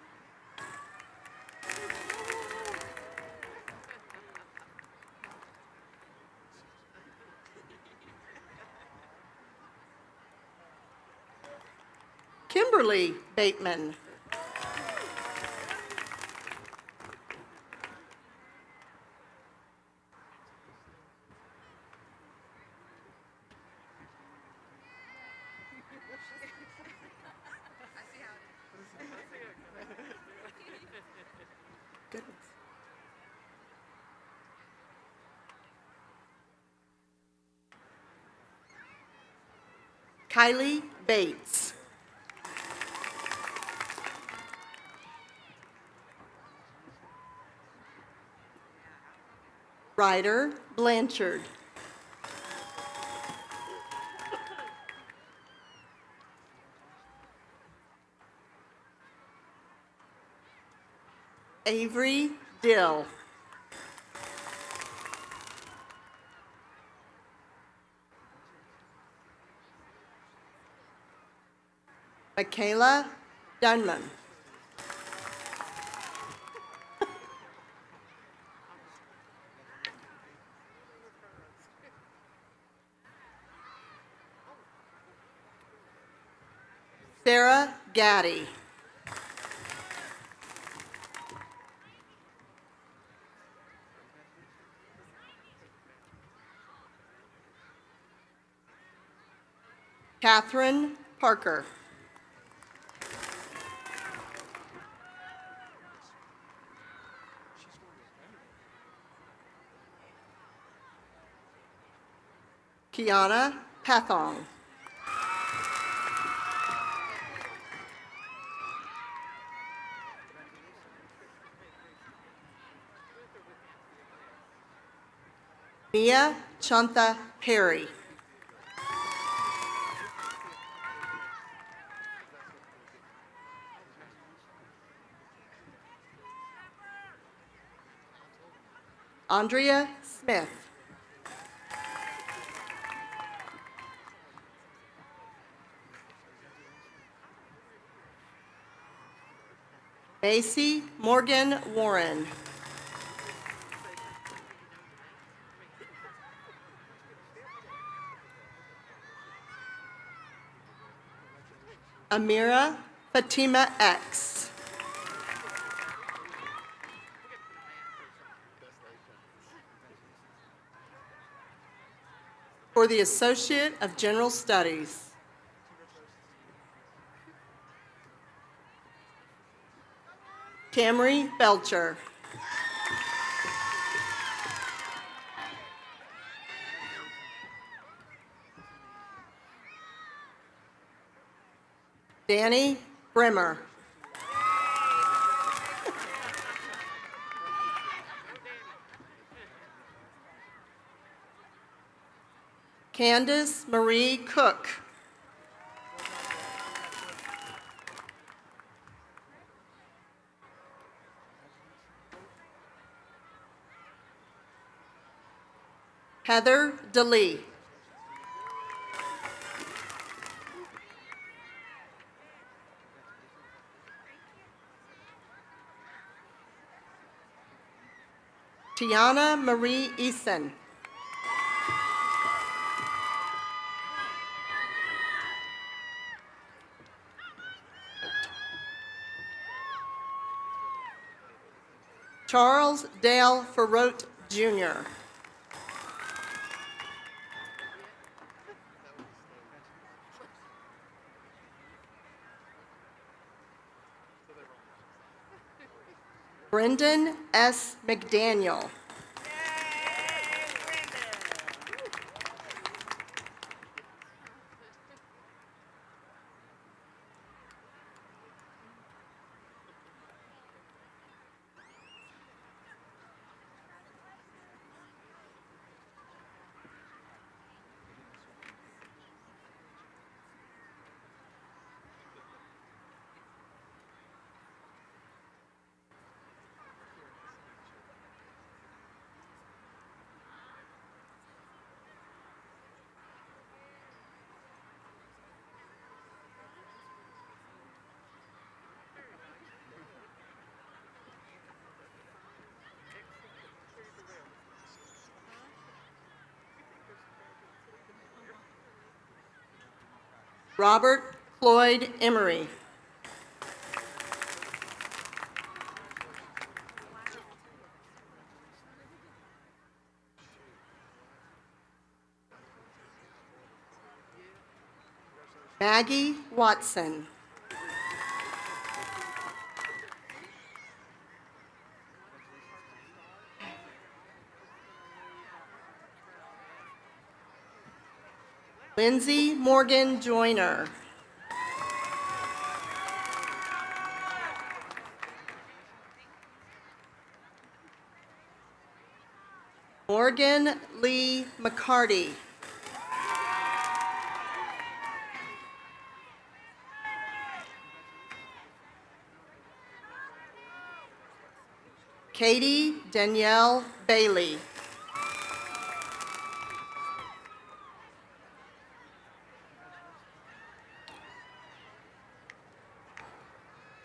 Kimberly Bateman. Kylie Bates. Ryder Blanchard. Avery Dill. Michaela Dunman. Sarah Gaddy. Catherine Parker. Kiana Pathong. Mia Chantha Perry. Andrea Smith. Macy Morgan Warren. Amira Fatima X. For the Associate of General Studies, Camry Belcher. Danny Bremer. Candace Marie Cook. Heather DeLee. Tiana Marie Eason. Charles Dale Ferrote, Jr. Brendan S. McDaniel. Robert Floyd Emery. Maggie Watson. Lindsay Morgan Joyner. Morgan Lee McCarty. Katie Danielle Bailey.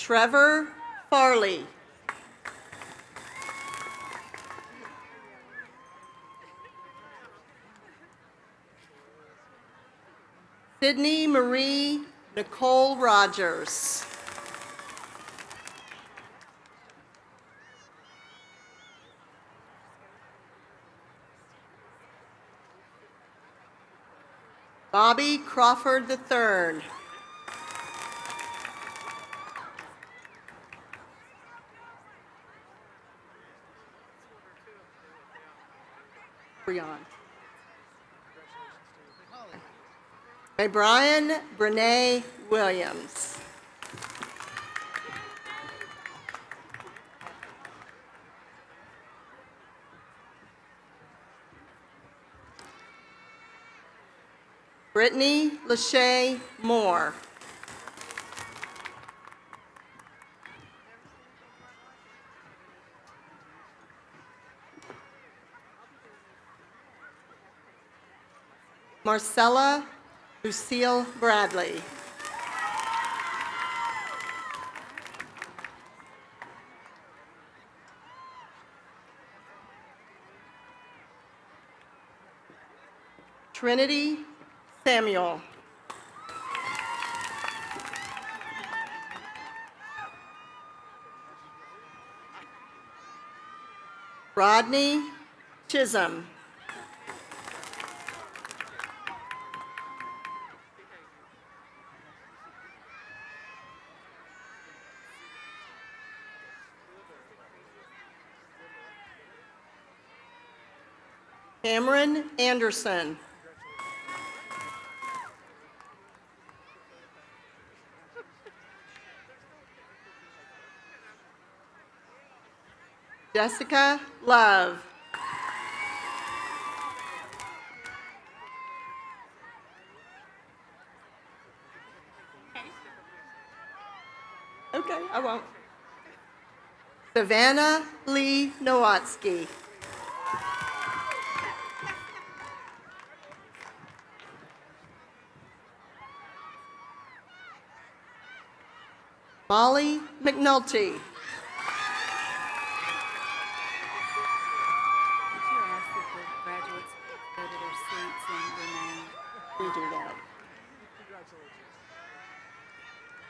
Trevor Farley. Sydney Marie Nicole Rogers. Bobby Crawford III. Brian. May Brian Brene Williams. Brittany Lachey Moore. Marcella Lucille Bradley. Trinity Samuel. Rodney Chisholm. Cameron Anderson. Jessica Love. Okay, I won't. Savannah Lee Nowatzki. Molly McNulty.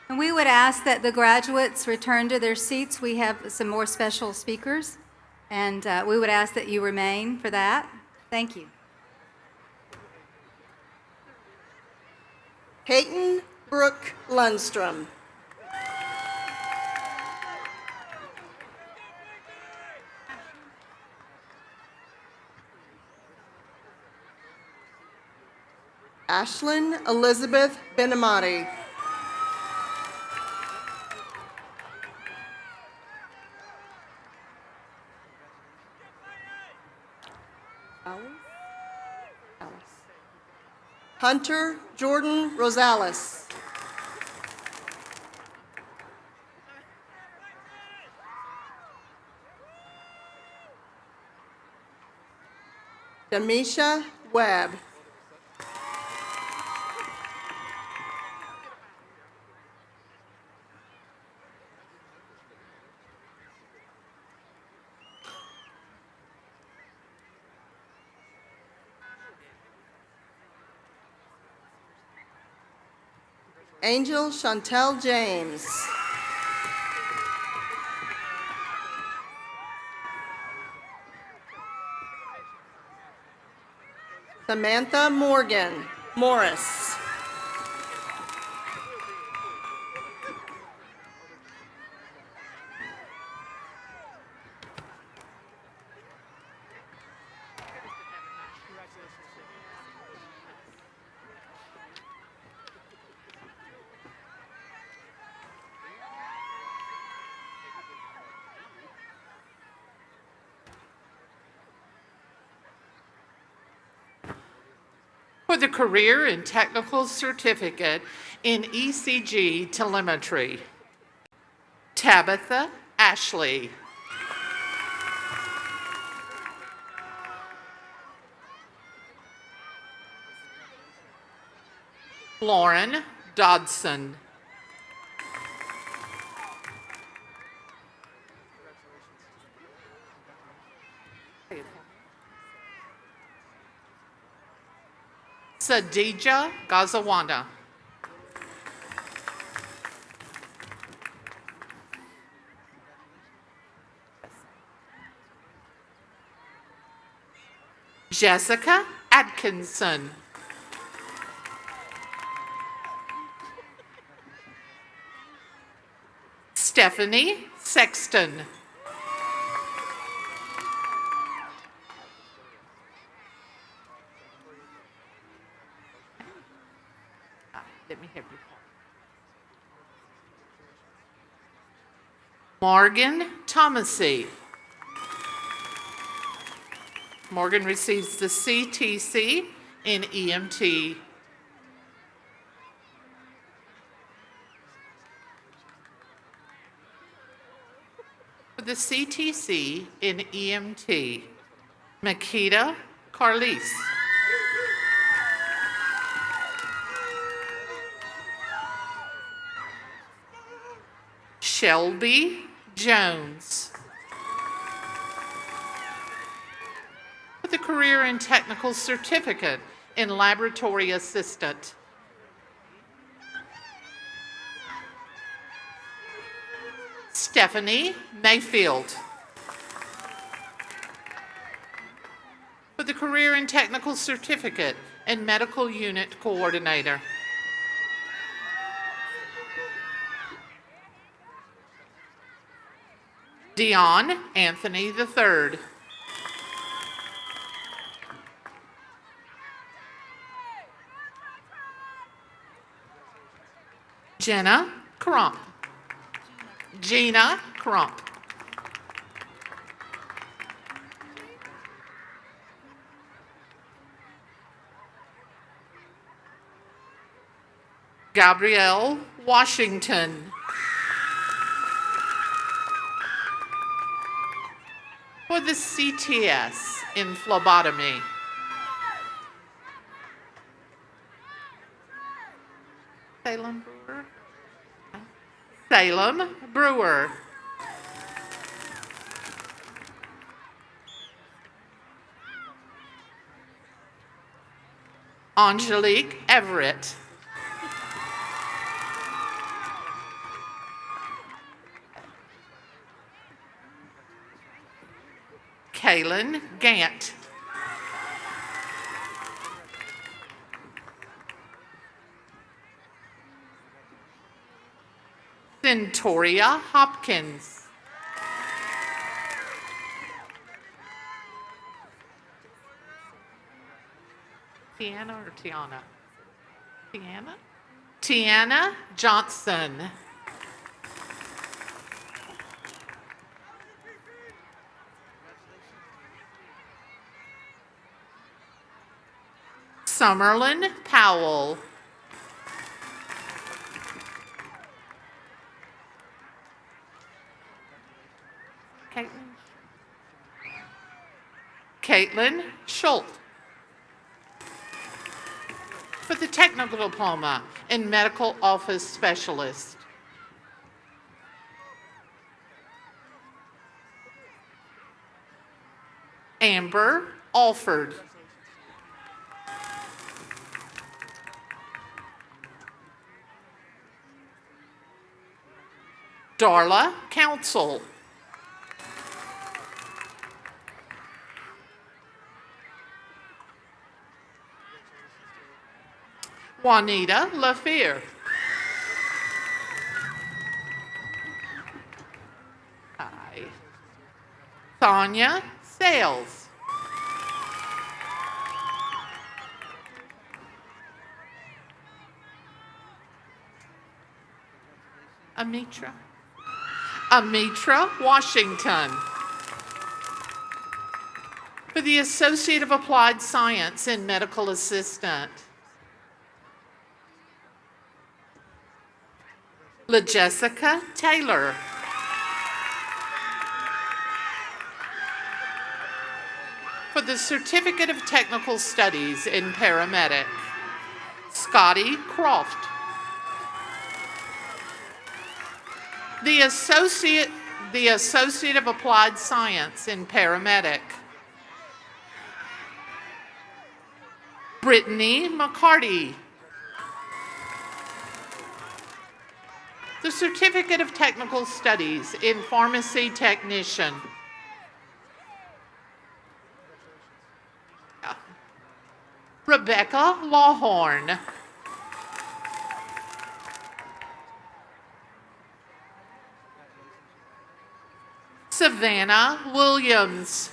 And we would ask that the graduates return to their seats. We have some more special speakers, and we would ask that you remain for that. Thank you. Peyton Brooke Lundstrom. Ashlyn Elizabeth Benamati. Hunter Jordan Rosales. Demisha Webb. Angel Chantel James. Samantha Morgan Morris. for the Career and Technical Certificate in ECG Telemetry. Tabitha Ashley. Lauren Dodson. Sadija Gazawana. Jessica Atkinson. Stephanie Sexton. Let me have you. Morgan Thomasy. Morgan receives the CTC in EMT. For the CTC in EMT, Makita Carlise. Shelby Jones. For the Career and Technical Certificate in Laboratory Assistant, Stephanie Mayfield. For the Career and Technical Certificate in Medical Unit Coordinator, Dion Anthony III. Gina Crump. Gina Crump. Gabrielle Washington. For the CTS in phlebotomy, Salem Brewer. Salem Brewer. Angelique Everett. Kaylin Gant. Centoria Hopkins. Tiana or Tiana? Tiana? Tiana Johnson. Summerlin Powell. Caitlin Schultz. For the technical diploma in medical office specialist, Amber Alford. Darla Council. Juanita LaFear. Hi. Sonia Sales. Amitra Washington. For the Associate of Applied Science in Medical Assistant, LaJessica Taylor. For the Certificate of Technical Studies in Paramedic, Scotty Croft. The Associate of Applied Science in Paramedic, Brittany McCarty. The Certificate of Technical Studies in Pharmacy Technician, Rebecca Lawhorn. Savannah Williams.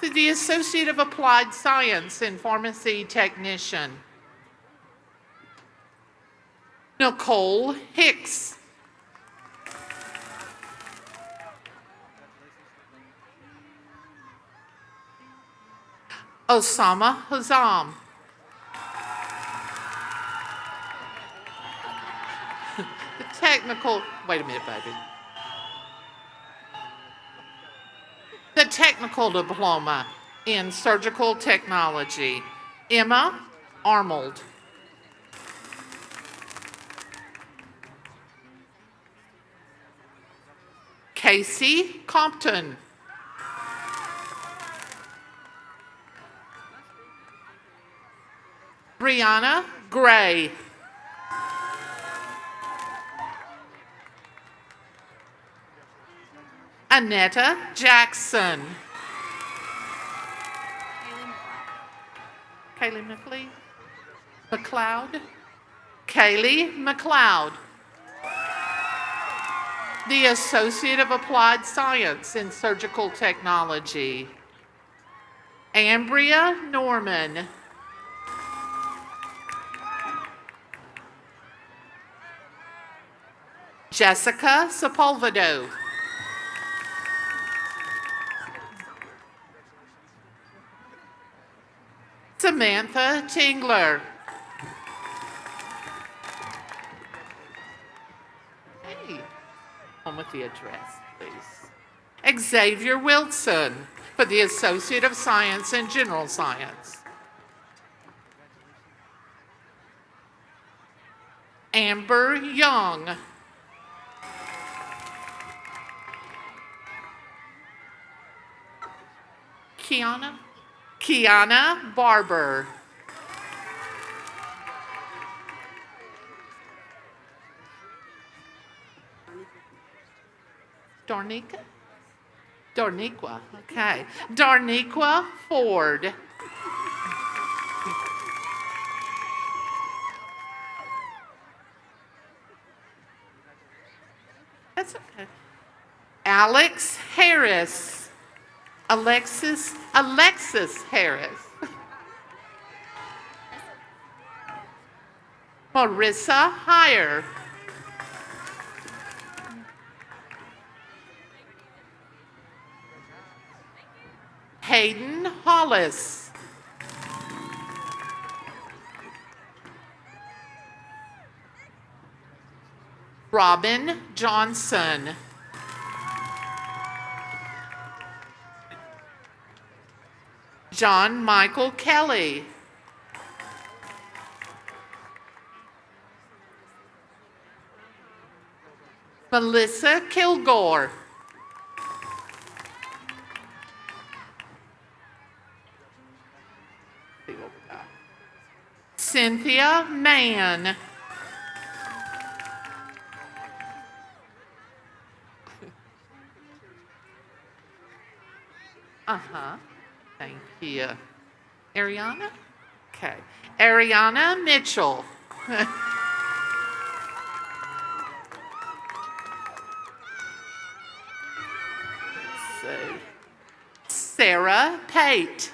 The Associate of Applied Science in Pharmacy Technician, Nicole Hicks. Osama Hazam. Wait a minute, baby. The Technical Diploma in Surgical Technology, Emma Arnold. Casey Compton. Brianna Gray. Annetta Jackson. Kaylee McLeod. Kaylee McLeod. The Associate of Applied Science in Surgical Technology, Ambria Norman. Jessica Sepulvedo. Samantha Tingler. Hey, on with the address, please. Xavier Wilson for the Associate of Science in General Science. Amber Young. Kiana Barber. Darniqua, okay. Darniqua Ford. That's okay. Alex Harris. Alexis Harris. Marissa Heyer. Hayden Hollis. Robin Johnson. John Michael Kelly. Melissa Kilgore. Cynthia Mann. Thank you. Ariana? Okay. Ariana Mitchell. Let's see. Sarah Pate.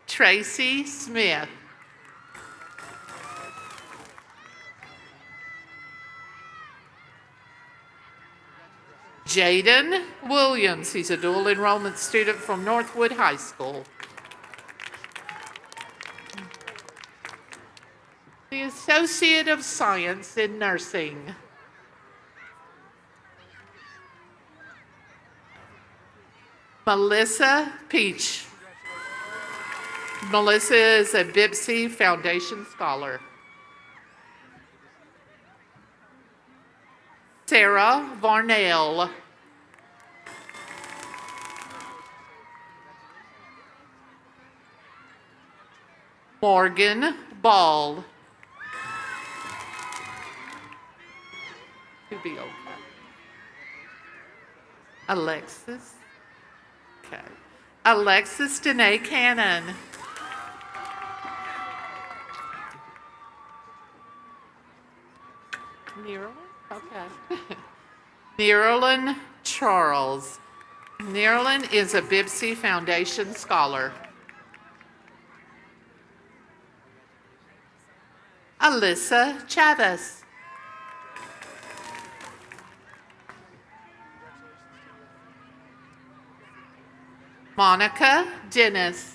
Tracy Smith. Jaden Williams. He's a dual enrollment student from Northwood High School. The Associate of Science in Nursing. Melissa Peach. Melissa is a BIPSI Foundation Scholar. Sarah Varnell. Morgan Ball. To be okay. Alexis. Okay. Alexis Danae Cannon. Nerlin? Okay. Nerlin Charles. Nerlin is a BIPSI Foundation Scholar. Alyssa Chavez. Monica Dennis.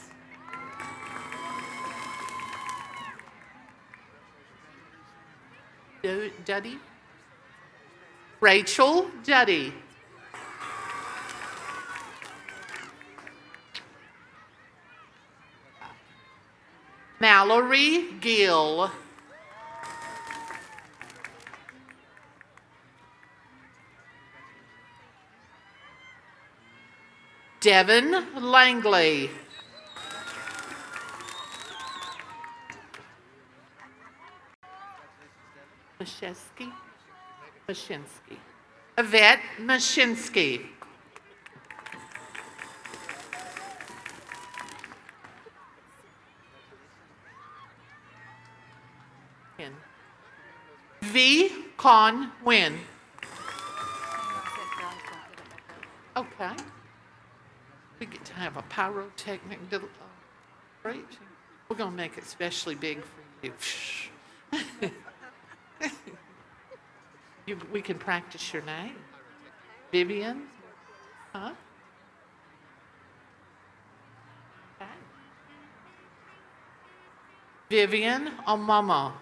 Duddy? Rachel Duddy. Mallory Gill. Devin Langley. Mashinsky. Yvette Mashinsky. V. Con Win. Okay. We get to have a pyrotechnic celebration. We're going to make it especially big for you. We can practice your name. Vivian? Huh? Okay. Vivian Omama.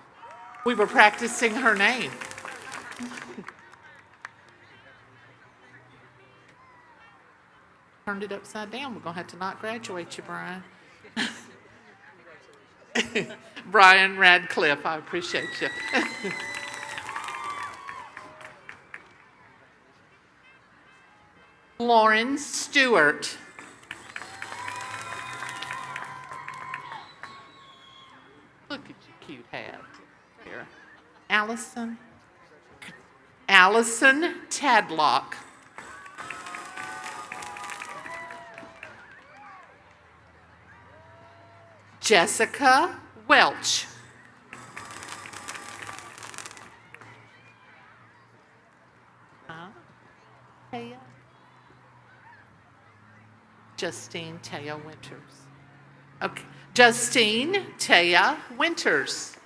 We were practicing her name. Turned it upside down. We're going to have to not graduate you, Brian. Brian Radcliffe, I appreciate you. Lauren Stewart. Look at your cute hat. Here. Allison Tadlock. Jessica Welch. Taya. Justine Taya Winters. Okay. Justine Taya Winters.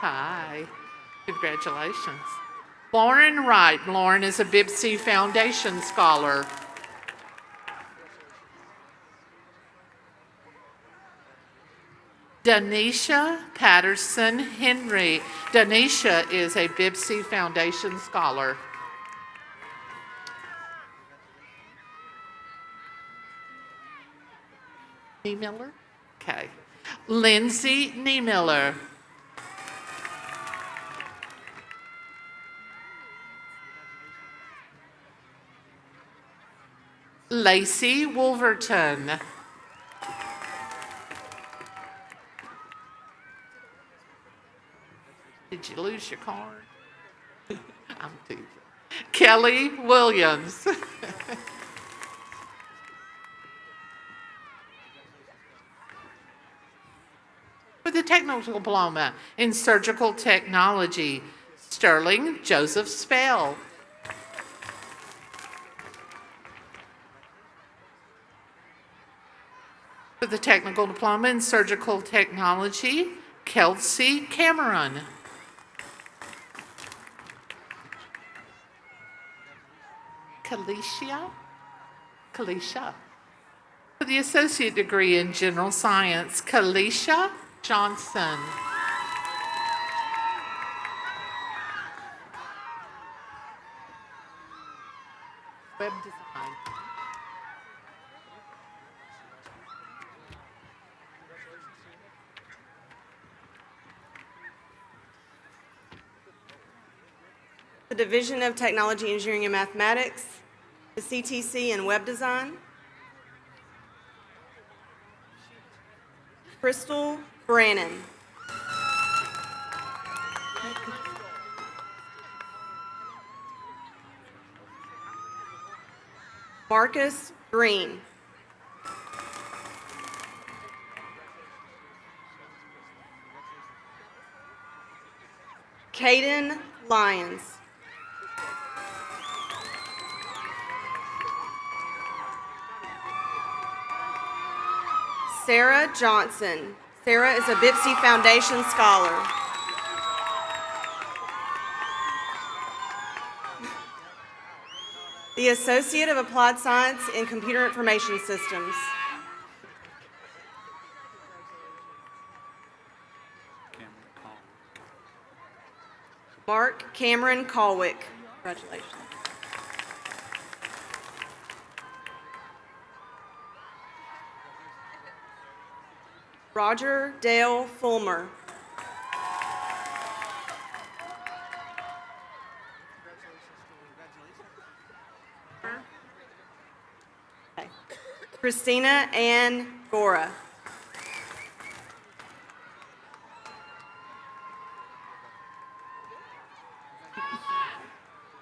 Hi. Congratulations. Lauren Wright. Lauren is a BIPSI Foundation Scholar. Danisha Patterson Henry. Danisha is a BIPSI Foundation Scholar. Niemiller? Okay. Lindsay Niemiller. Lacey Wolverton. Did you lose your card? I'm teasing. Kelly Williams. With a technical diploma in surgical technology, Sterling Joseph Spell. With a technical diploma in surgical technology, Kelsey Cameron. Kalisha. For the associate degree in general science, Kalisha Johnson. Web design. The Division of Technology, Engineering, and Mathematics, the CTC in Web Design. Crystal Brannon. Marcus Green. Caden Lyons. Sarah Johnson. Sarah is a BIPSI Foundation Scholar. The Associate of Applied Science in Computer Information Systems. Mark Cameron Colwick. Congratulations. Roger Dale Fulmer. Okay. Christina Ann Gora.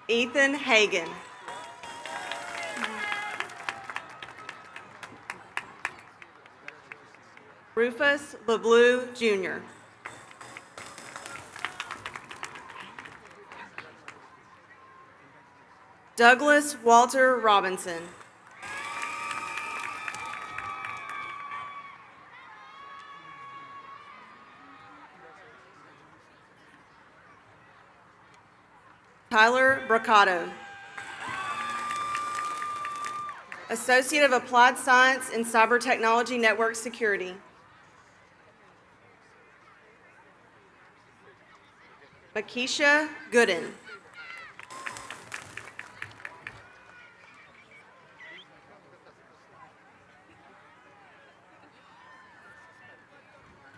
Ethan Hagan. Rufus LeBlue, Jr. Douglas Walter Robinson. Tyler Braccato. Associate of Applied Science in Cyber Technology Network Security. Makisha Gooden.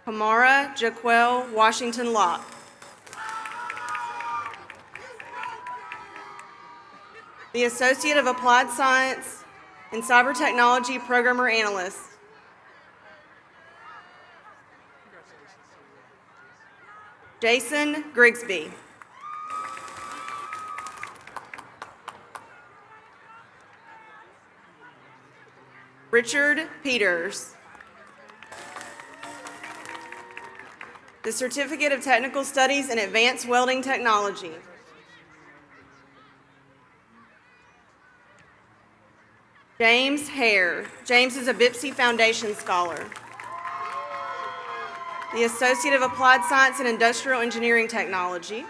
Kamara Jaquel Washington Locke. The Associate of Applied Science in Cyber Technology Programmer Analyst. Jason Grigsby. Richard Peters. The Certificate of Technical Studies in Advanced Welding Technology. James Hare. James is a BIPSI Foundation Scholar. The Associate of Applied Science in Industrial Engineering Technology.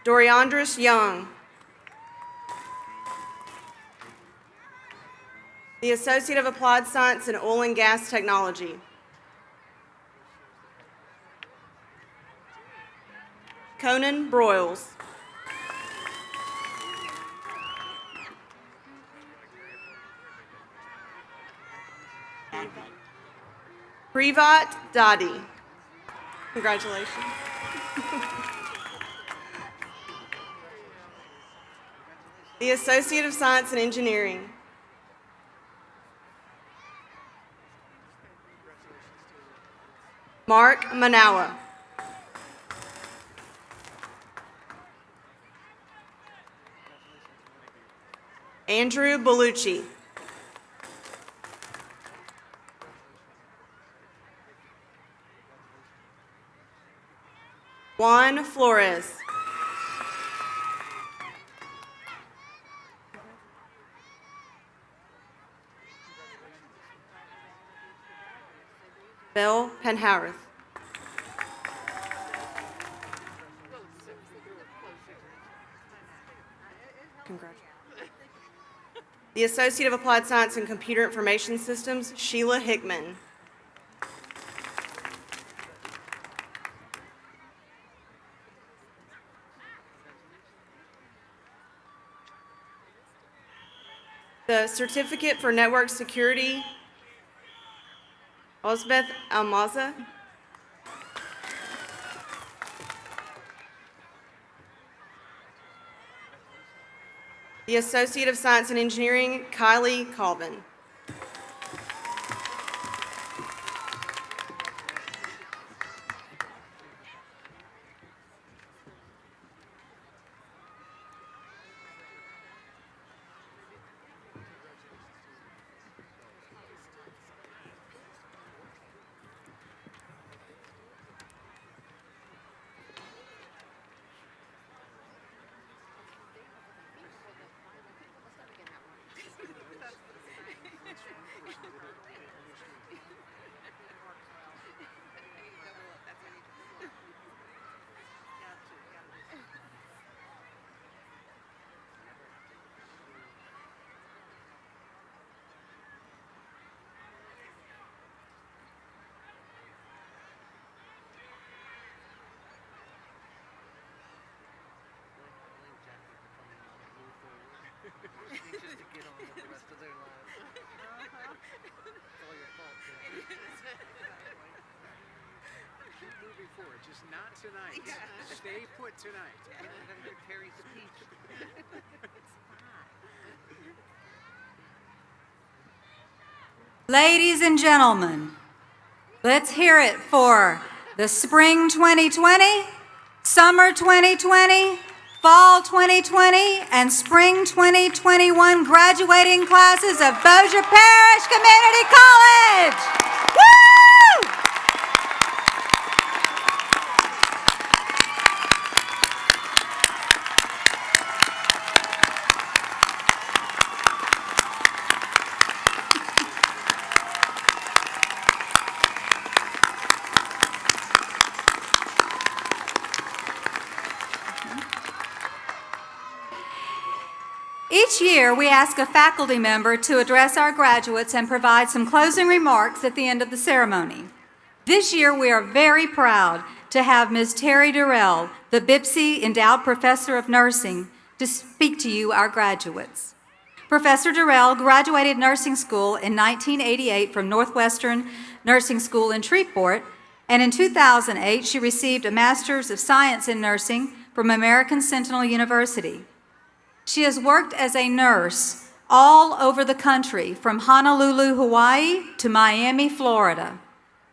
Doriandris Young. The Associate of Applied Science in Oil and Gas Technology. Conan Broyles. Privat Dadi. Congratulations. The Associate of Science in Engineering. Mark Manawa. Andrew Bellucci. Juan Flores. Belle Penharith. Congratulations. The Associate of Applied Science and Computer Information Systems, Sheila Hickman. The Certificate for Network Security, Osbeth Almaza. The Associate of Science and Engineering, Kylie Colvin. Anxious to get on with the rest of their lives. It's all your fault, Jackie. Keep moving forward, just not tonight. Stay put tonight. I'm gonna hear Terry's speech. Ladies and gentlemen, let's hear it for the Spring 2020, Summer 2020, Fall 2020, and Spring 2021 graduating classes of Bossier Parish Community College. Woo! Each year, we ask a faculty member to address our graduates and provide some closing remarks at the end of the ceremony. This year, we are very proud to have Ms. Terry Durrell, the BIPSI Endowed Professor of Nursing, to speak to you, our graduates. Professor Durrell graduated nursing school in 1988 from Northwestern Nursing School in Shreveport, and in 2008, she received a Master's of Science in Nursing from American Sentinel University. She has worked as a nurse all over the country, from Honolulu, Hawaii to Miami, Florida.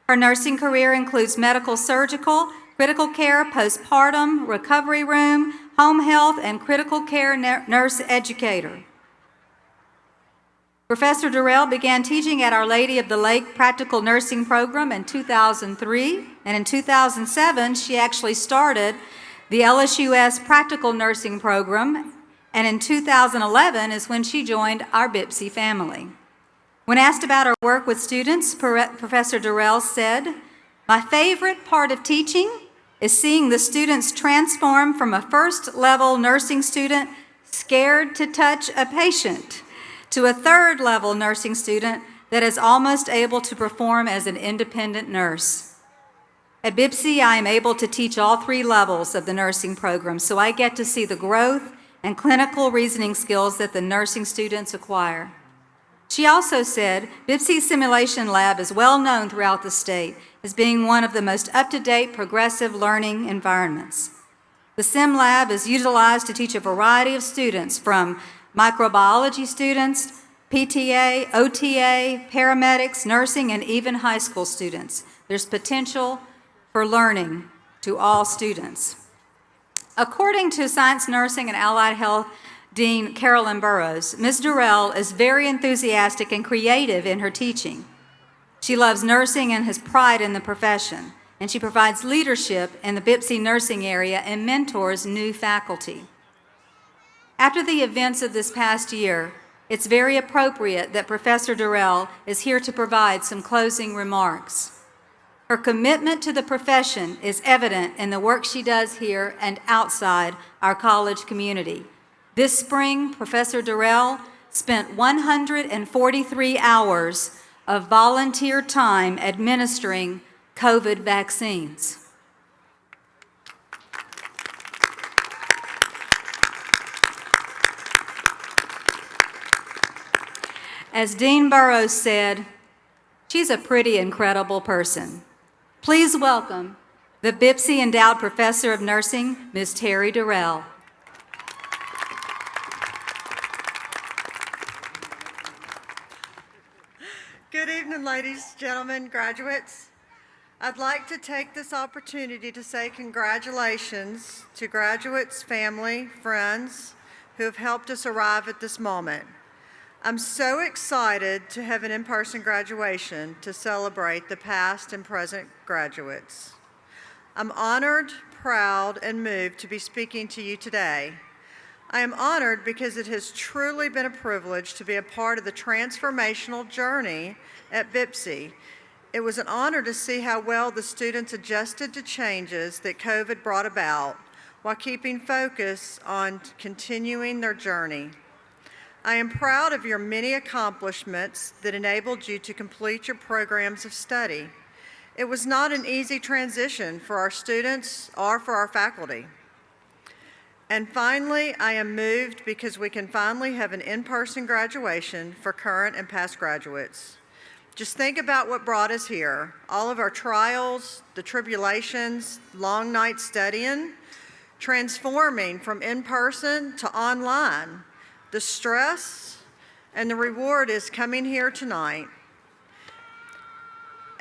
Her nursing career includes medical surgical, critical care, postpartum, recovery room, home health, and critical care nurse educator. Professor Durrell began teaching at Our Lady of the Lake Practical Nursing Program in 2003, and in 2007, she actually started the LSUS Practical Nursing Program, and in 2011 is when she joined our BIPSI family. When asked about her work with students, Professor Durrell said, "My favorite part of teaching is seeing the students transform from a first-level nursing student scared to touch a patient to a third-level nursing student that is almost able to perform as an independent nurse." At BIPSI, I am able to teach all 3 levels of the nursing program, so I get to see the growth and clinical reasoning skills that the nursing students acquire. She also said, BIPSI's simulation lab is well known throughout the state as being one of the most up-to-date progressive learning environments. The Sim Lab is utilized to teach a variety of students, from microbiology students, PTA, OTA, paramedics, nursing, and even high school students. There's potential for learning to all students. According to Science Nursing and Allied Health Dean Carolyn Burrows, Ms. Durrell is very enthusiastic and creative in her teaching. She loves nursing and has pride in the profession, and she provides leadership in the BIPSI nursing area and mentors new faculty. After the events of this past year, it's very appropriate that Professor Durrell is here to provide some closing remarks. Her commitment to the profession is evident in the work she does here and outside our college community. This spring, Professor Durrell spent 143 hours of volunteer time administering COVID vaccines. As Dean Burrows said, she's a pretty incredible person. Please welcome the Bipsy Endowed Professor of Nursing, Ms. Terry Durrell. Good evening, ladies, gentlemen, graduates. I'd like to take this opportunity to say congratulations to graduates, family, friends who have helped us arrive at this moment. I'm so excited to have an in-person graduation to celebrate the past and present graduates. I'm honored, proud, and moved to be speaking to you today. I am honored because it has truly been a privilege to be a part of the transformational journey at Bipsy. It was an honor to see how well the students adjusted to changes that COVID brought about while keeping focus on continuing their journey. I am proud of your many accomplishments that enabled you to complete your programs of study. It was not an easy transition for our students or for our faculty. And finally, I am moved because we can finally have an in-person graduation for current and past graduates. Just think about what brought us here. All of our trials, the tribulations, long nights studying, transforming from in-person to online. The stress and the reward is coming here tonight.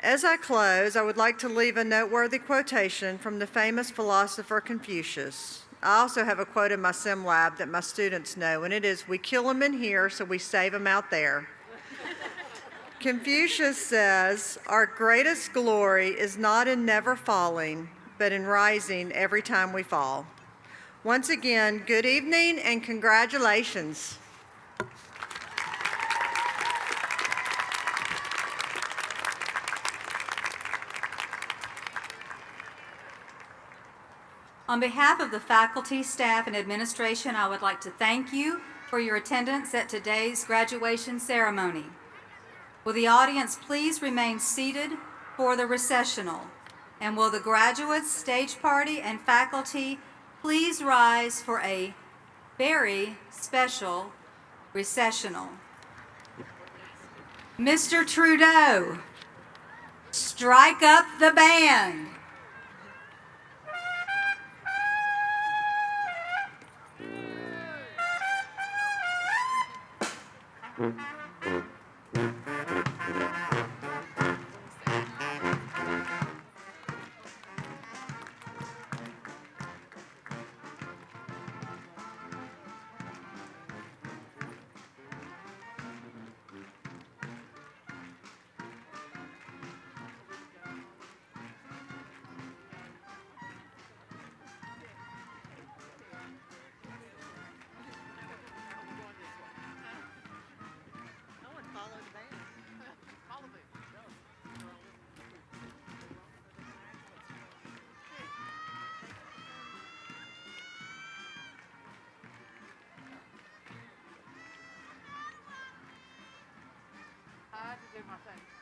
As I close, I would like to leave a noteworthy quotation from the famous philosopher Confucius. I also have a quote in my sim lab that my students know, and it is, "We kill them in here, so we save them out there." Confucius says, "Our greatest glory is not in never falling, but in rising every time we fall." Once again, good evening and congratulations. On behalf of the faculty, staff, and administration, I would like to thank you for your attendance at today's graduation ceremony. Will the audience please remain seated for the recessional? And will the graduates, stage party, and faculty please rise for a very special recessional. Mr. Trudeau, strike up the band. I had to do my thing.